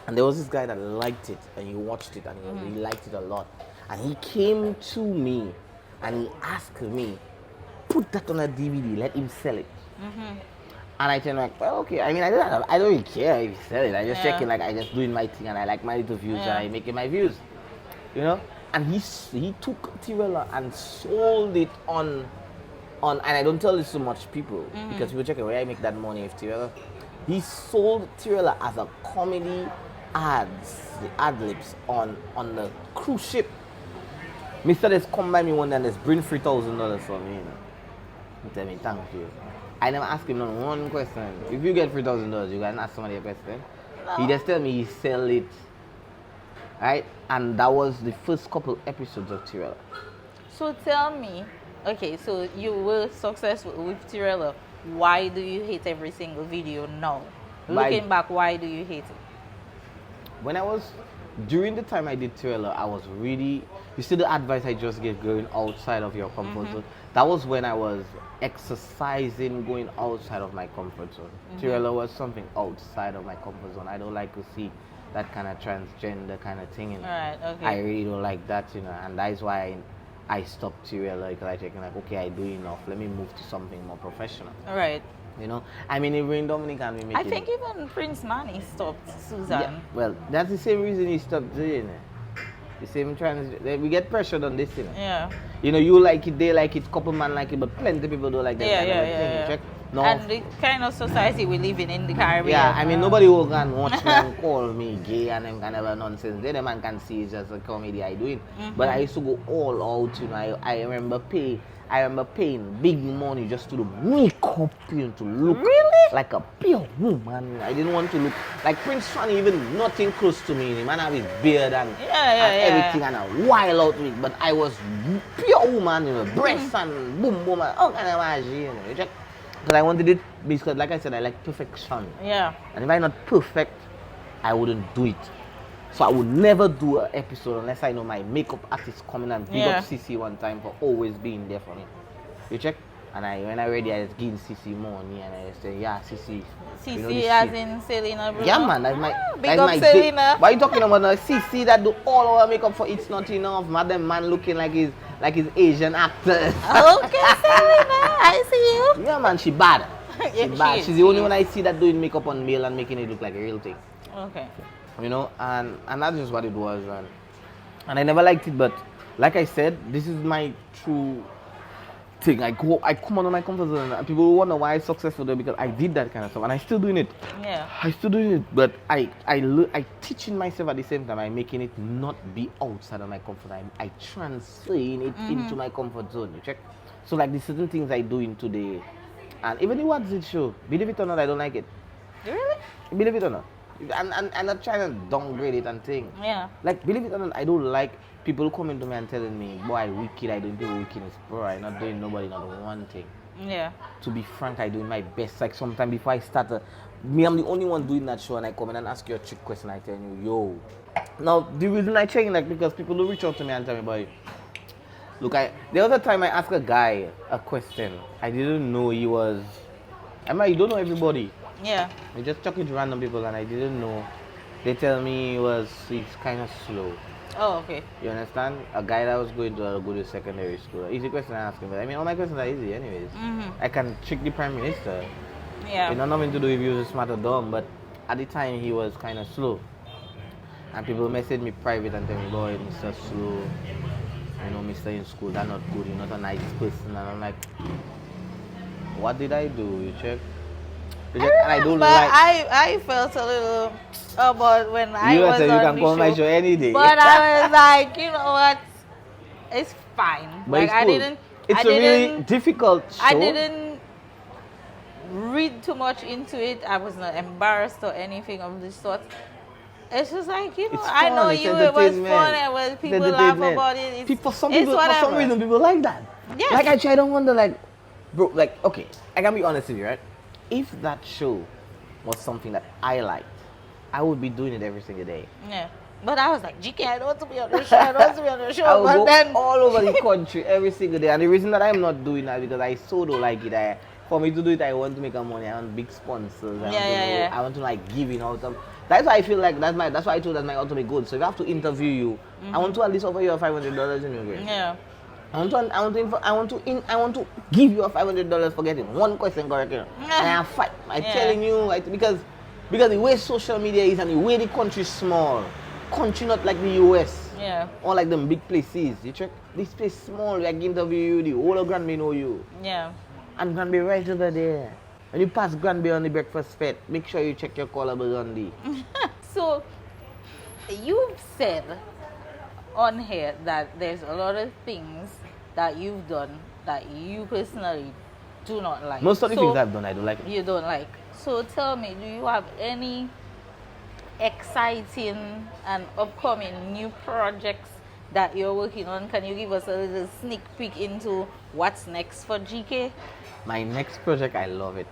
And there was this guy that liked it, and he watched it, and he liked it a lot. And he came to me, and he asked me, put that on a DVD, let him sell it. And I tell him like, well, okay. I mean, I don't really care if he sell it. I just check it, like I just doing my thing, and I like my little views, and I making my views, you know. And he took Tirella and sold it on, and I don't tell this to much people because people check it, where I make that money with Tirella. He sold Tirella as a comedy ads, the ad libs on the cruise ship. Mr. Just come by me one day and just bring $3,000 for me. You know. He tell me thank you. I never ask him not one question. If you get $3,000, you can ask somebody a question. No. He just tell me he sell it. Right? And that was the first couple episodes of Tirella. So tell me, okay, so you were successful with Tirella. Why do you hate every single video now? Looking back, why do you hate it? When I was during the time I did Thriller, I was really, you see the advice I just gave, going outside of your comfort zone? That was when I was exercising, going outside of my comfort zone. Thriller was something outside of my comfort zone. I don't like to see that kind of transgender kind of thing. Right, okay. I really don't like that, and that's why I stopped Thriller, because I think like, okay, I do enough. Let me move to something more professional. Right. I mean, even in Dominican, we make I think even Prince Manny stopped Susan. Yeah, well, that's the same reason he stopped doing it. The same we get pressured on this, Yeah. You like it, they like it, couple man like it, but plenty of people don't like that kind of thing. Check? No. And the kind of society we live in the Caribbean. Yeah, I mean, nobody will can watch me and call me gay and them kind of nonsense. Then the man can see it's just a comedy I doing. But I used to go all out, I remember paying big money just to do makeup, to look like a pure woman. I didn't want to look like Prince Fanny, even nothing close to me. The man have his beard and everything and a wild out wig. But I was pure woman, breasts and boom boom and all kind of magic, Because I wanted it, because like I said, I like perfection. Yeah. And if I'm not perfect, I wouldn't do it. So I would never do an episode unless I know my makeup artist coming and big up CC one time for always being there for me. You check? And when I ready, I just give CC money and I just say, yeah, CC. CC as in Selena Bruno? Yeah, man. That's my, big up Selena. Why are you talking about CC that do all our makeup for It's Not Enough? Madam man looking like his Asian actor. Okay, Selena. I see you. Yeah, man. She bad. Yeah, She's the only one I see that doing makeup on male and making it look like a real thing. Okay. And that's just what it was, and I never liked it. But like I said, this is my true thing. I come out of my comfort zone, and people wonder why I'm successful there, because I did that kind of stuff, and I still doing it. Yeah. I still doing it, but I teaching myself at the same time. I'm making it not be outside of my comfort zone. I transferring it into my comfort zone. You check. So like the certain things I doing today, and even the What's It show. Believe it or not, I don't like it. Really? Believe it or not. I'm not trying to downgrade it and thing. Yeah. Like, believe it or not, I don't like people coming to me and telling me, boy, I wicked, I don't do wickedness. Bro, I'm not doing nobody, not one thing. Yeah. To be frank, I doing my best. Like, sometime before I start, I'm the only one doing that show, and I come in and ask you a trick question, I tell you, yo. Now, the reason I change, like, because people will reach out to me and tell me, boy, look, the other time I asked a guy a question, I didn't know he was, you don't know everybody. Yeah. I just talking to random people and I didn't know. They tell me he's kind of slow. Oh, okay. You understand? A guy that was going to go to secondary school. Easy question I ask him, but I mean, all my questions are easy anyways. I can trick the prime minister. Yeah. It not nothing to do if he was smart or dumb, but at the time he was kind of slow. And people message me private and tell me, boy, Mr. Slow, Mr. in school, that's not good, you're not a nice person. And I'm like, what did I do? You check? I felt a little about when I was said you on can the come on my show any day. But I was like, you know what? It's fine. But like it's cool. It's a really difficult show. I didn't read too much into it. I was not embarrassed or anything of this sort. It's just like, I know it was fun and when people laugh about it. For some reason, people like that. Yeah. Like, I try to wonder, like, bro, like, okay, I can be honest with you, right? If that show was something that I liked, I would be doing it every single day. Yeah. But I was like, GK, I don't want to be on the show. I don't want to be on the show. I would go all over the country every single day. And the reason that I'm not doing that because I so don't like it. For me to do it, I want to make money. I want big sponsors. I want to like giving out some. That's why I feel like that's why I told that's my ultimate goal. So if I have to interview you, I want to at least offer you $500 in your grade. Yeah. I want to give you $500 for getting one question correct. And I fight. I'm telling you, because the way social media is and the way the country is small, country not like the US. Yeah. Or like them big places. You check this place small. I can interview you. The whole of Cranberry know you. Yeah. And Cranberry right over there. When you pass Cranberry on the breakfast fete, make sure you check your color Burgundy. So you've said on here that there's a lot of things that you've done that you personally do not like. Most of the things I've done, I don't like. You don't like. So tell me, do you have any exciting and upcoming new projects that you're working on? Can you give us a little sneak peek into what's next for GK? My next project, I love it.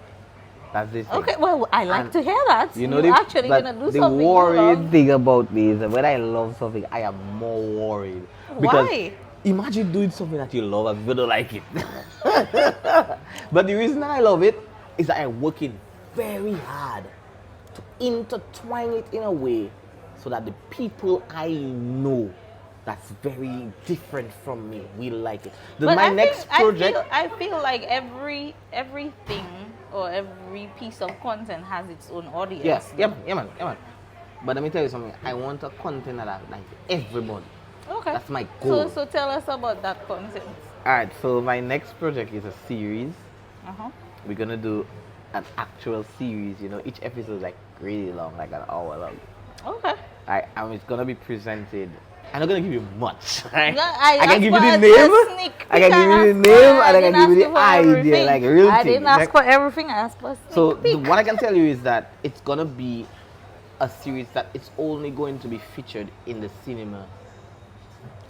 That's the thing. Okay, well, I like And to hear that. you know, You're actually but gonna do the something you worrying love. thing about me is that when I love something, I am more worried. Because Why? imagine doing something that you love and people don't like it. But the reason I love it is that I'm working very hard to intertwine it in a way so that the people I know that's very different from me will like it. But My next project. I feel like everything or every piece of content has its own audience. Yes, yeah, man. But let me tell you something. I want a content that I like everybody. Okay. That's my goal. So tell us about that content. Alright, so my next project is a series. Uh-huh. We're gonna do an actual series, you know, each episode is like really long, like an hour long. Okay. Alright, and it's gonna be presented. I'm not gonna give you much. Right? No, I can give you asked the for a name. sneak I can peek. give you the asked name for- and I can didn't give you ask the for idea, everything. like real I thing. didn't ask for everything. I asked for a sneak So peek. what I can tell you is that it's gonna be a series that it's only going to be featured in the cinema.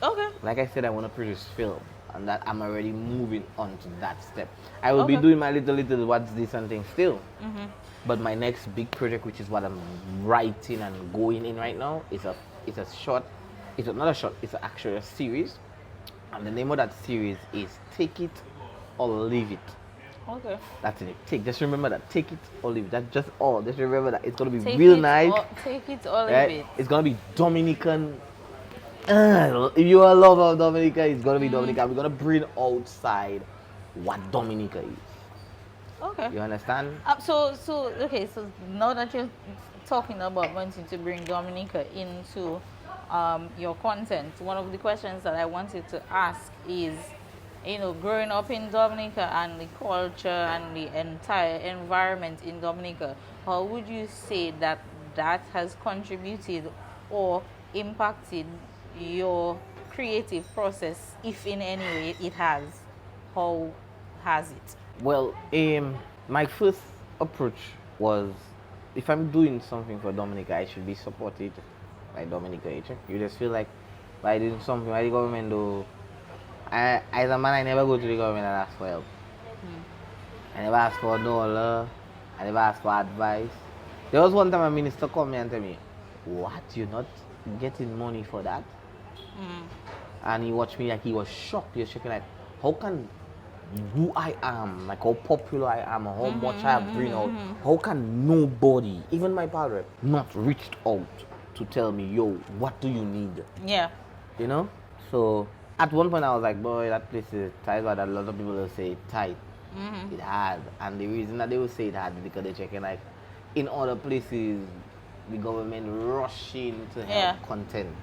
Okay. Like I said, I want to produce film, and that I'm already moving on to that step. I will be Okay. doing my little what's this and thing still. But my next big project, which is what I'm writing and going in right now, is a short. It's not a short. It's actually a series, and the name of that series is Take It or Leave It. Okay. That's it. Just remember that. Take it or leave it. That's just all. Just remember that it's gonna be Take real it nice. Take it or leave Right? it. It's gonna be Dominican. If you're a lover of Dominica, it's gonna be Dominica. We're gonna bring outside what Dominica is. Okay. You understand? So now that you're talking about wanting to bring Dominica into your content, one of the questions that I wanted to ask is, you know, growing up in Dominica and the culture and the entire environment in Dominica, how would you say that has contributed or impacted your creative process, if in any way it has? How has it? Well, my first approach was, if I'm doing something for Dominica, I should be supported by Dominica. You just feel like by doing something, why the government do? As a man, I never go to the government and ask for help. I never ask for a dollar. I never ask for advice. There was one time a minister come me and tell me, "What? You're not getting money for that?" And he watched me like he was shocked. He was shaking like, "How can who I am, like how popular I am, how much I bring out, how can nobody, even my father, not reached out to tell me, yo, what do you need?" Yeah. You know? So at one point I was like, boy, that place is tight, but a lot of people will say it's tight. It hard. And the reason that they will say it hard is because they're checking like in other places the government rushing to help content.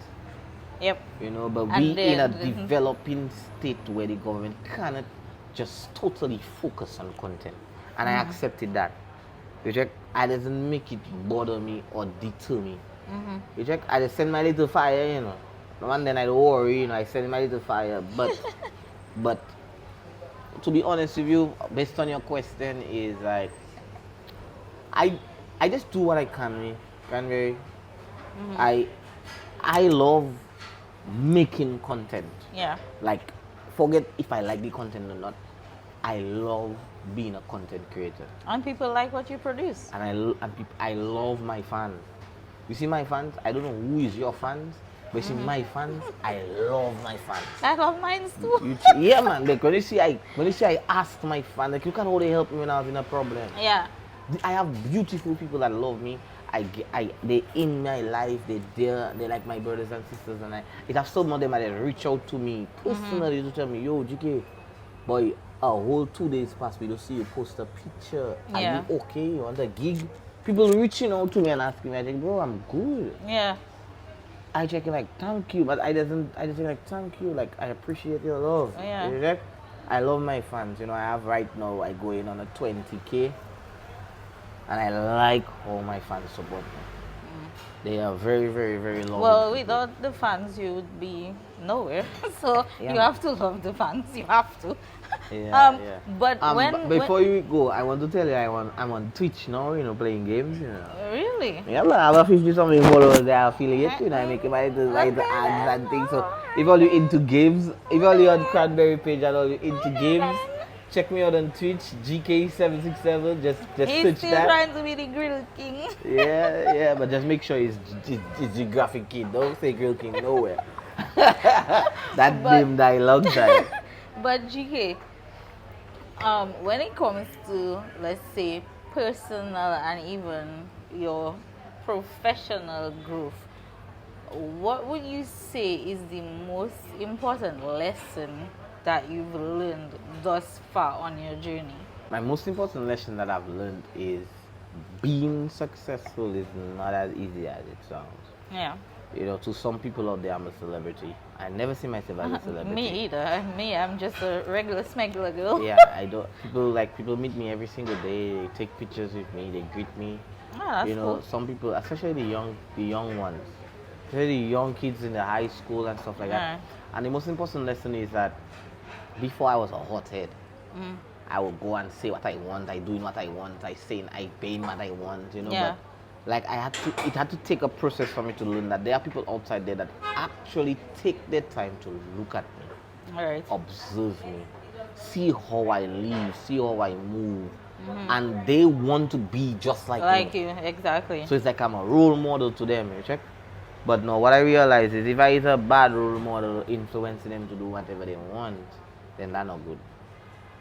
Yep. You know, but And we in a then- developing state where the government cannot just totally focus on content. And I accepted that. You check, I doesn't make it bother me or deter me. You check, I just send my little fire, you know. And then I don't worry, you know, I send my little fire. But to be honest with you, based on your question, is like I just do what I can, Cranberry. I love making content. Yeah. Like, forget if I like the content or not. I love being a content creator, And people like what you produce. and I love my fans. You see my fans. I don't know who is your fans, but you see my fans. I love my fans. I love mine too. Yeah, man. Like when you see I ask my fans, like, you can only help me when I was in a problem. Yeah. I have beautiful people that love me. They in my life. They're like my brothers and sisters, and it have some of them that reach out to me personally to tell me, yo, GK, boy, a whole 2 days passed, we don't see you post a picture. Yeah. Are you okay? You want a gig? People reaching out to me and asking me, I think, bro, I'm good. Yeah. I check it like, thank you, but I just say like, thank you, like, I appreciate your love. Yeah. You check? I love my fans. You know, I have right now, I go in on a 20K. And I like how my fans support me. They are very, very, very loving. Well, without the fans, you would be nowhere. So Yeah. you have to love the fans. You have to. Yeah, But before you go, I want to tell you I'm on Twitch now, you know, playing games, you know. Really? Yeah, man, I have 50 something followers there affiliate, you know, I make my little ads and things. So if all you into games, if all you on Cranberry page and all you into games, Check me out on Twitch, GK767. Just He's search still that. trying to be the grill king. Yeah, but just make sure it's geographic kid. Don't say grill king nowhere. That name dialogue died. But GK, when it comes to, let's say, personal and even your professional growth, what would you say is the most important lesson that you've learned thus far on your journey? My most important lesson that I've learned is being successful is not as easy as it sounds. Yeah. You know, to some people out there, I'm a celebrity. I never see myself as a celebrity. Me either. I'm just a regular smuggler girl. Yeah, I don't. People meet me every single day. They take pictures with me. They greet me. That's cool. Some people, especially the young ones, especially the young kids in the high school and stuff like that. And the most important lesson is that before I was a hothead, I would go and say what I want. I doing what I want. I paying what I want. You know, but like it had to take a process for me to learn that there are people outside there that actually take their time to look at me, observe me, see how I live, see how I move, and they want to be just like you. Exactly. So it's like I'm a role model to them, you check. But no, what I realize is if I is a bad role model influencing them to do whatever they want, then that's not good.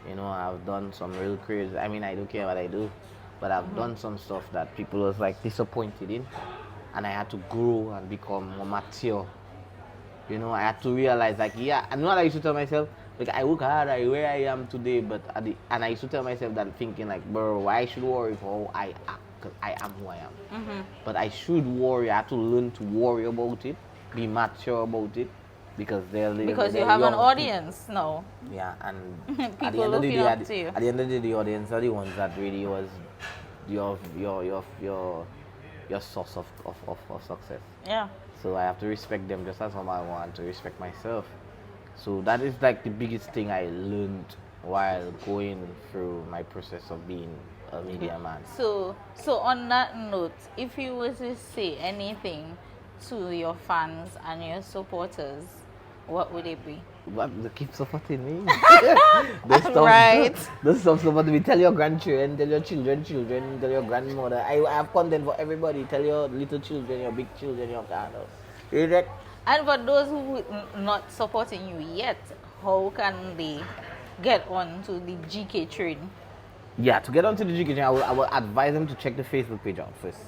You know, I've done some real crazy. I mean, I don't care what I do. But I've done some stuff that people was like disappointed in, and I had to grow and become more mature. You know, I had to realize like, I know what I used to tell myself, like I work hard, where I am today, but and I used to tell myself that thinking like, bro, why I should worry for how I act, because I am who I am. But I should worry. I have to learn to worry about it, be mature about it, because they're you have an audience now. Yeah, and people looking up to you. At the end of the day, the audience are the ones that really was your source of success. Yeah. So I have to respect them just as how I want to respect myself. So that is like the biggest thing I learned while going through my process of being a media man. So on that note, if you were to say anything to your fans and your supporters, what would it be? What, keep supporting me. Right. This stuff supporting me. Tell your grandchildren, tell your children, tell your grandmother. I have content for everybody. Tell your little children, your big children, your father. And for those who not supporting you yet, how can they get on to the GK train? Yeah, to get onto the GK train, I will advise them to check the Facebook page out first.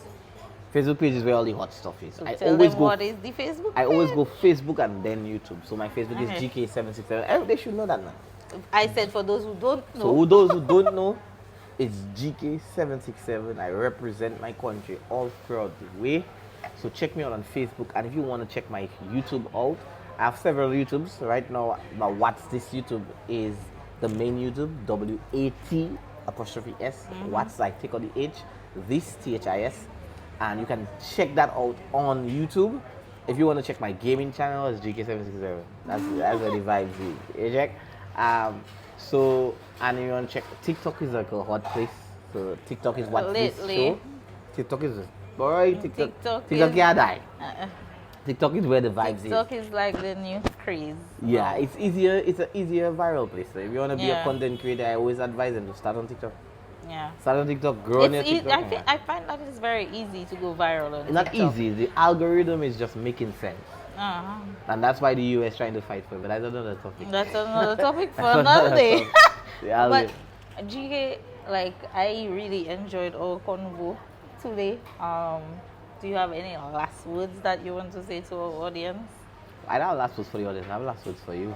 Facebook page is where all the hot stuff is. So what is the Facebook page? I always go Facebook and then YouTube. So my Facebook is GK767. They should know that now. I said for those who don't know. So those who don't know, it's GK767. I represent my country all throughout the way. So check me out on Facebook. And if you want to check my YouTube out, I have several YouTubes. Right now, What's This YouTube is the main YouTube. WAT''S. What's like take on the H. This THIS. And you can check that out on YouTube. If you want to check my gaming channel, it's GK767. That's where the vibes is. You check? So, and if you want to check, TikTok is like a hot place. So TikTok is what this show. TikTok is boy. TikTok can't die. TikTok is where the vibes TikTok is like the new craze. Yeah, it's easier. It's an easier viral place. So if you want to be a content creator, I always advise them to start on TikTok. Yeah. Start on TikTok, grow on your TikTok. I find that it's very easy to go viral on TikTok. Not easy. The algorithm is just making sense. And that's why the US trying to fight for it. But that's another topic. That's another topic for another day. But GK, like I really enjoyed our convo today. Do you have any last words that you want to say to our audience? I don't have last words for the audience. I have last words for you.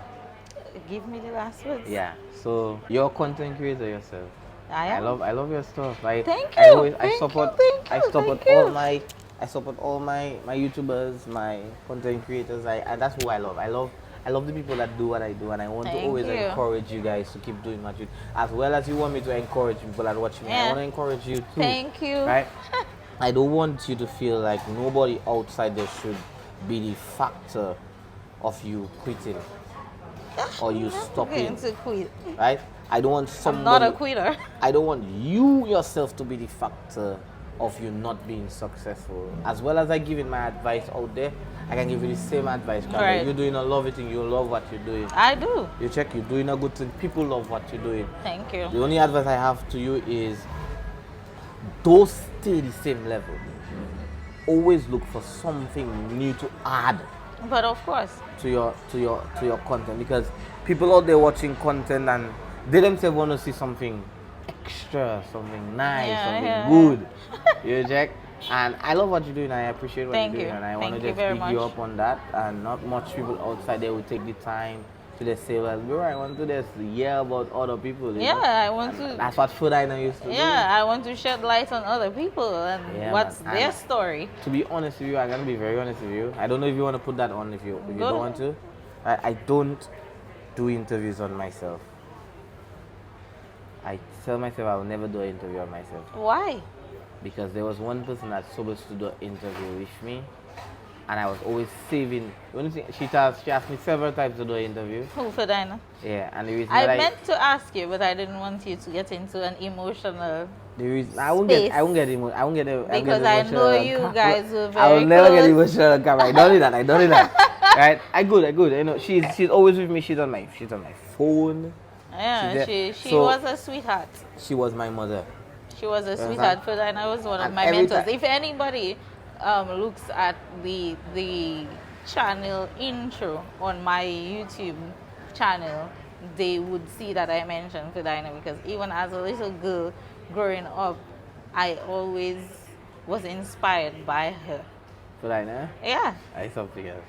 Give me the last words. Yeah. So you're a content creator yourself. I love your stuff. Thank you. I support all my YouTubers, my content creators. And that's who I love. I love the people that do what I do, and I want to always encourage you guys to keep doing what you do. As well as you want me to encourage people that watch me, I want to encourage you too. Thank you. Right? I don't want you to feel like nobody outside there should be the factor of you quitting or you stopping. Right? I don't want somebody. I'm not a quitter. I don't want you yourself to be the factor of you not being successful. As well as I giving my advice out there, I can give you the same advice. Right. You're doing a lovely thing, you love what you're doing. I do. You check, you're doing a good thing, people love what you're doing. Thank you. The only advice I have to you is don't stay the same level. Always look for something new to add. But of course. To your content, because people out there watching content and they themselves want to see something extra, something nice, something good. You check? And I love what you're doing. I appreciate what you're doing, and I want to just big you up on that. And not much people outside there will take the time to just say, well, bro, I want to just hear about other people. Yeah, know? I want and to. That's what Fudina used to do. Yeah, I want to shed light on other people and what's their story. To be honest with you, I'm gonna be very honest with you. I don't know if you want to put that on. If you don't want to, I don't do interviews on myself. I tell myself I will never do an interview on myself. Why? Because there was one person that's supposed to do an interview with me, and I was always saving. She asked me several times to do an interview. Who, for Dinah? Yeah, and the reason I meant to ask you, but I didn't want you to get into an emotional. The reason I won't get emotional. Because I know you guys were very I will never close. get emotional on camera. I don't do that. Right? I good. You know, she's always with me. She's on my phone. Yeah, she was a sweetheart. She was my mother. She was a sweetheart. For Dinah was one of my mentors. If anybody looks at the channel intro on my YouTube channel, they would see that I mentioned Fedina, because even as a little girl growing up, I always was inspired by her. Fedina? Yeah. I something else.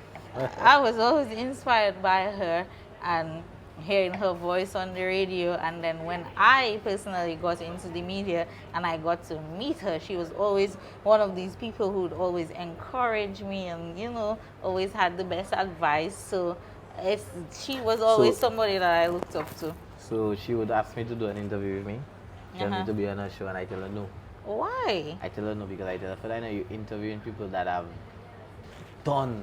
I was always inspired by her and hearing her voice on the radio. And then when I personally got into the media and I got to meet her, she was always one of these people who would always encourage me and, you know, always had the best advice. So she was always somebody that I looked up to. So she would ask me to do an interview with me. She asked me to be on her show, and I tell her no. Why? I tell her no because I tell her, I know you're interviewing people that have done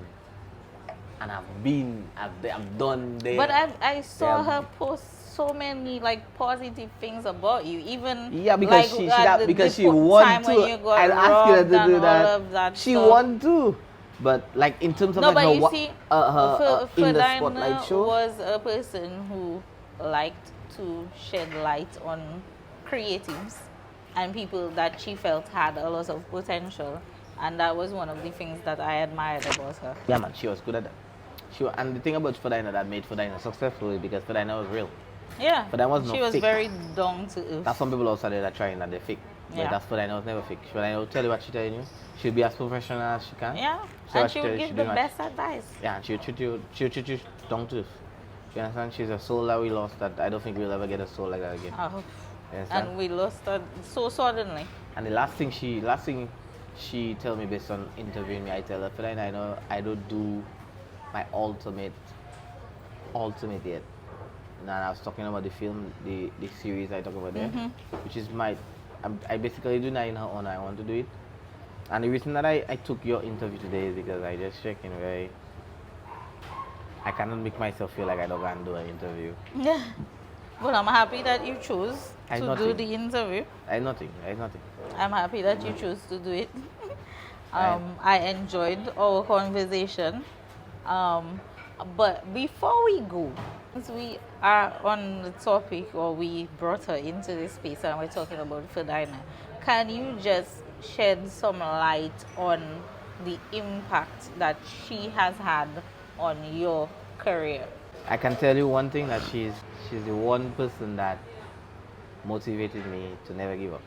and I've done there. But I saw her post so many like positive things about you, even because like, because she won too. I'll ask her to do that. She won too. But like in terms of no, like but her, you see, in the spotlight show, was a person who liked to shed light on creatives and people that she felt had a lot of potential, and that was one of the things that I admired about her. Yeah, man, she was good at that. And the thing about Fedina that made Fedina successful is because Fedina was real. Yeah, she was very down to earth. That's some people outside there that trying that they fake. But that's Fedina was never fake. Fedina will tell you what she's telling you. She'll be as professional as she can. Yeah, and she will give the best advice. Yeah, and she'll treat you down to earth. You understand? She's a soul that we lost that I don't think we'll ever get a soul like that again. And we lost her so suddenly. And the last thing she tell me based on interviewing me, I tell her, Fedina, I don't do my ultimate yet. And I was talking about the film, the series I talk about there, which is I basically do that in her honor. I want to do it. And the reason that I took your interview today is because I just checking I cannot make myself feel like I don't want to do an interview. Yeah. But I'm happy that you chose to do the interview. I nothing. I'm happy that you chose to do it. I enjoyed our conversation. But before we go, since we are on the topic, or we brought her into this space and we're talking about Fedina, can you just shed some light on the impact that she has had on your career? I can tell you one thing, that she's the one person that motivated me to never give up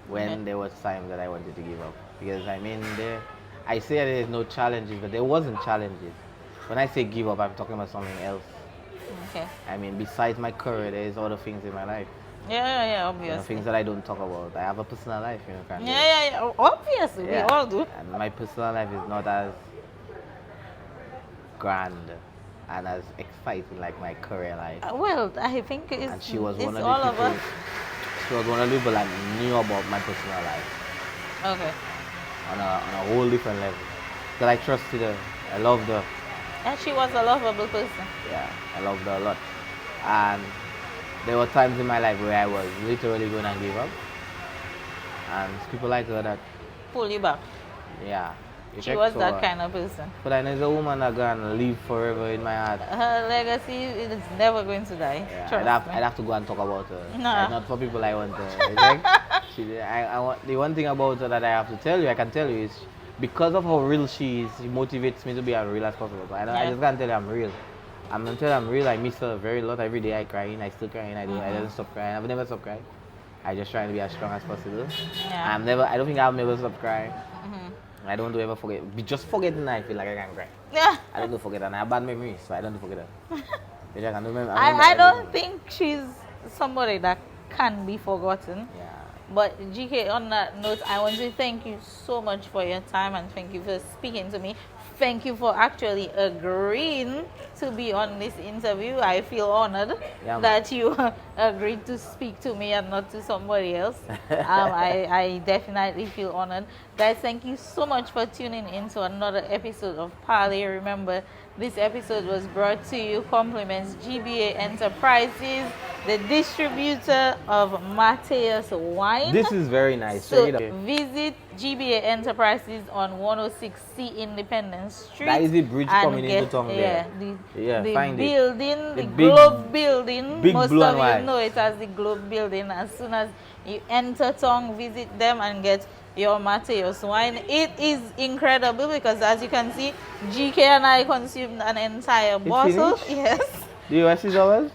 when there was time that I wanted to give up. Because I say there's no challenges, but there wasn't challenges. When I say give up, I'm talking about something else. Okay. I mean, besides my career, there's other things in my life. Yeah, obviously. Things that I don't talk about. I have a personal life, kind of. Yeah, obviously, we all do. And my personal life is not as grand and as exciting like my career life. Well, I think and she was one of all the people. of us. She was one of the people that knew about my personal life. Okay. On a whole different level. Because I trusted her. I loved her. And she was a lovable person. Yeah, I loved her a lot. And there were times in my life where I was literally going to give up. And it's people like her that pull you back. Yeah. She was that kind of person. But I know it's a woman that's gonna live forever in my heart. Her legacy is never going to die. Yeah, I'd have to go and talk about her. No. Not for people I want to. Like, I want, the one thing about her that I have to tell you, I can tell you, is because of how real she is, she motivates me to be as real as possible. So I just can't tell you I'm real. I'm gonna tell you I'm real. I miss her very lot. Every day I cry, I still crying. I don't stop crying. I've never stopped crying. I just try to be as strong as possible. Yeah. I don't think I'll never stop crying. I don't do ever forget. Just forgetting, I feel like I can cry. Yeah. I don't do forget, and I have bad memories, so I don't do forget that. I don't think she's somebody that can be forgotten. Yeah. But GK, on that note, I want to thank you so much for your time and thank you for speaking to me. Thank you for actually agreeing to be on this interview. I feel honored that you agreed to speak to me and not to somebody else. I definitely feel honored. Guys, thank you so much for tuning in to another episode of Parlé. Remember, this episode was brought to you compliments GBA Enterprises, the distributor of Mateus wine. This is very nice. So visit GBA Enterprises on 106C Independence Street. That is the bridge coming into town there. The find building, it. the Globe building. Big Most blue of and you know it as the Globe building. As soon as you enter town, visit them and get your Mateus wine. It is incredible because, as you can see, GK and I consumed an entire bottle. Yes. Do you see ours?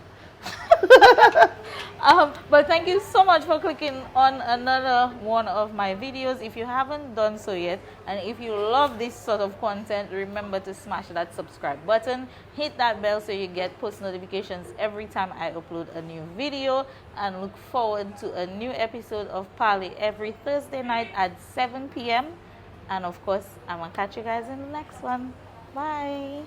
But thank you so much for clicking on another one of my videos. If you haven't done so yet, and if you love this sort of content, remember to smash that subscribe button, hit that bell so you get post notifications every time I upload a new video, and look forward to a new episode of Parlé every Thursday night at 7 p.m. And of course, I'm gonna catch you guys in the next one. Bye.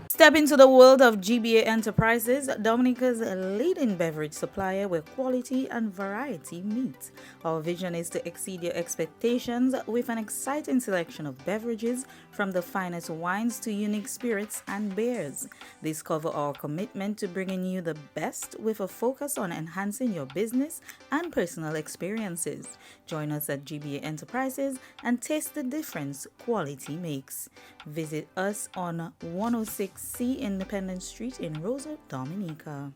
Step into the world of GBA Enterprises, Dominica's leading beverage supplier where quality and variety meet. Our vision is to exceed your expectations with an exciting selection of beverages, from the finest wines to unique spirits and beers. These cover our commitment to bringing you the best with a focus on enhancing your business and personal experiences. Join us at GBA Enterprises and taste the difference quality makes. Visit us on 106C Independence Street in Rosa, Dominica.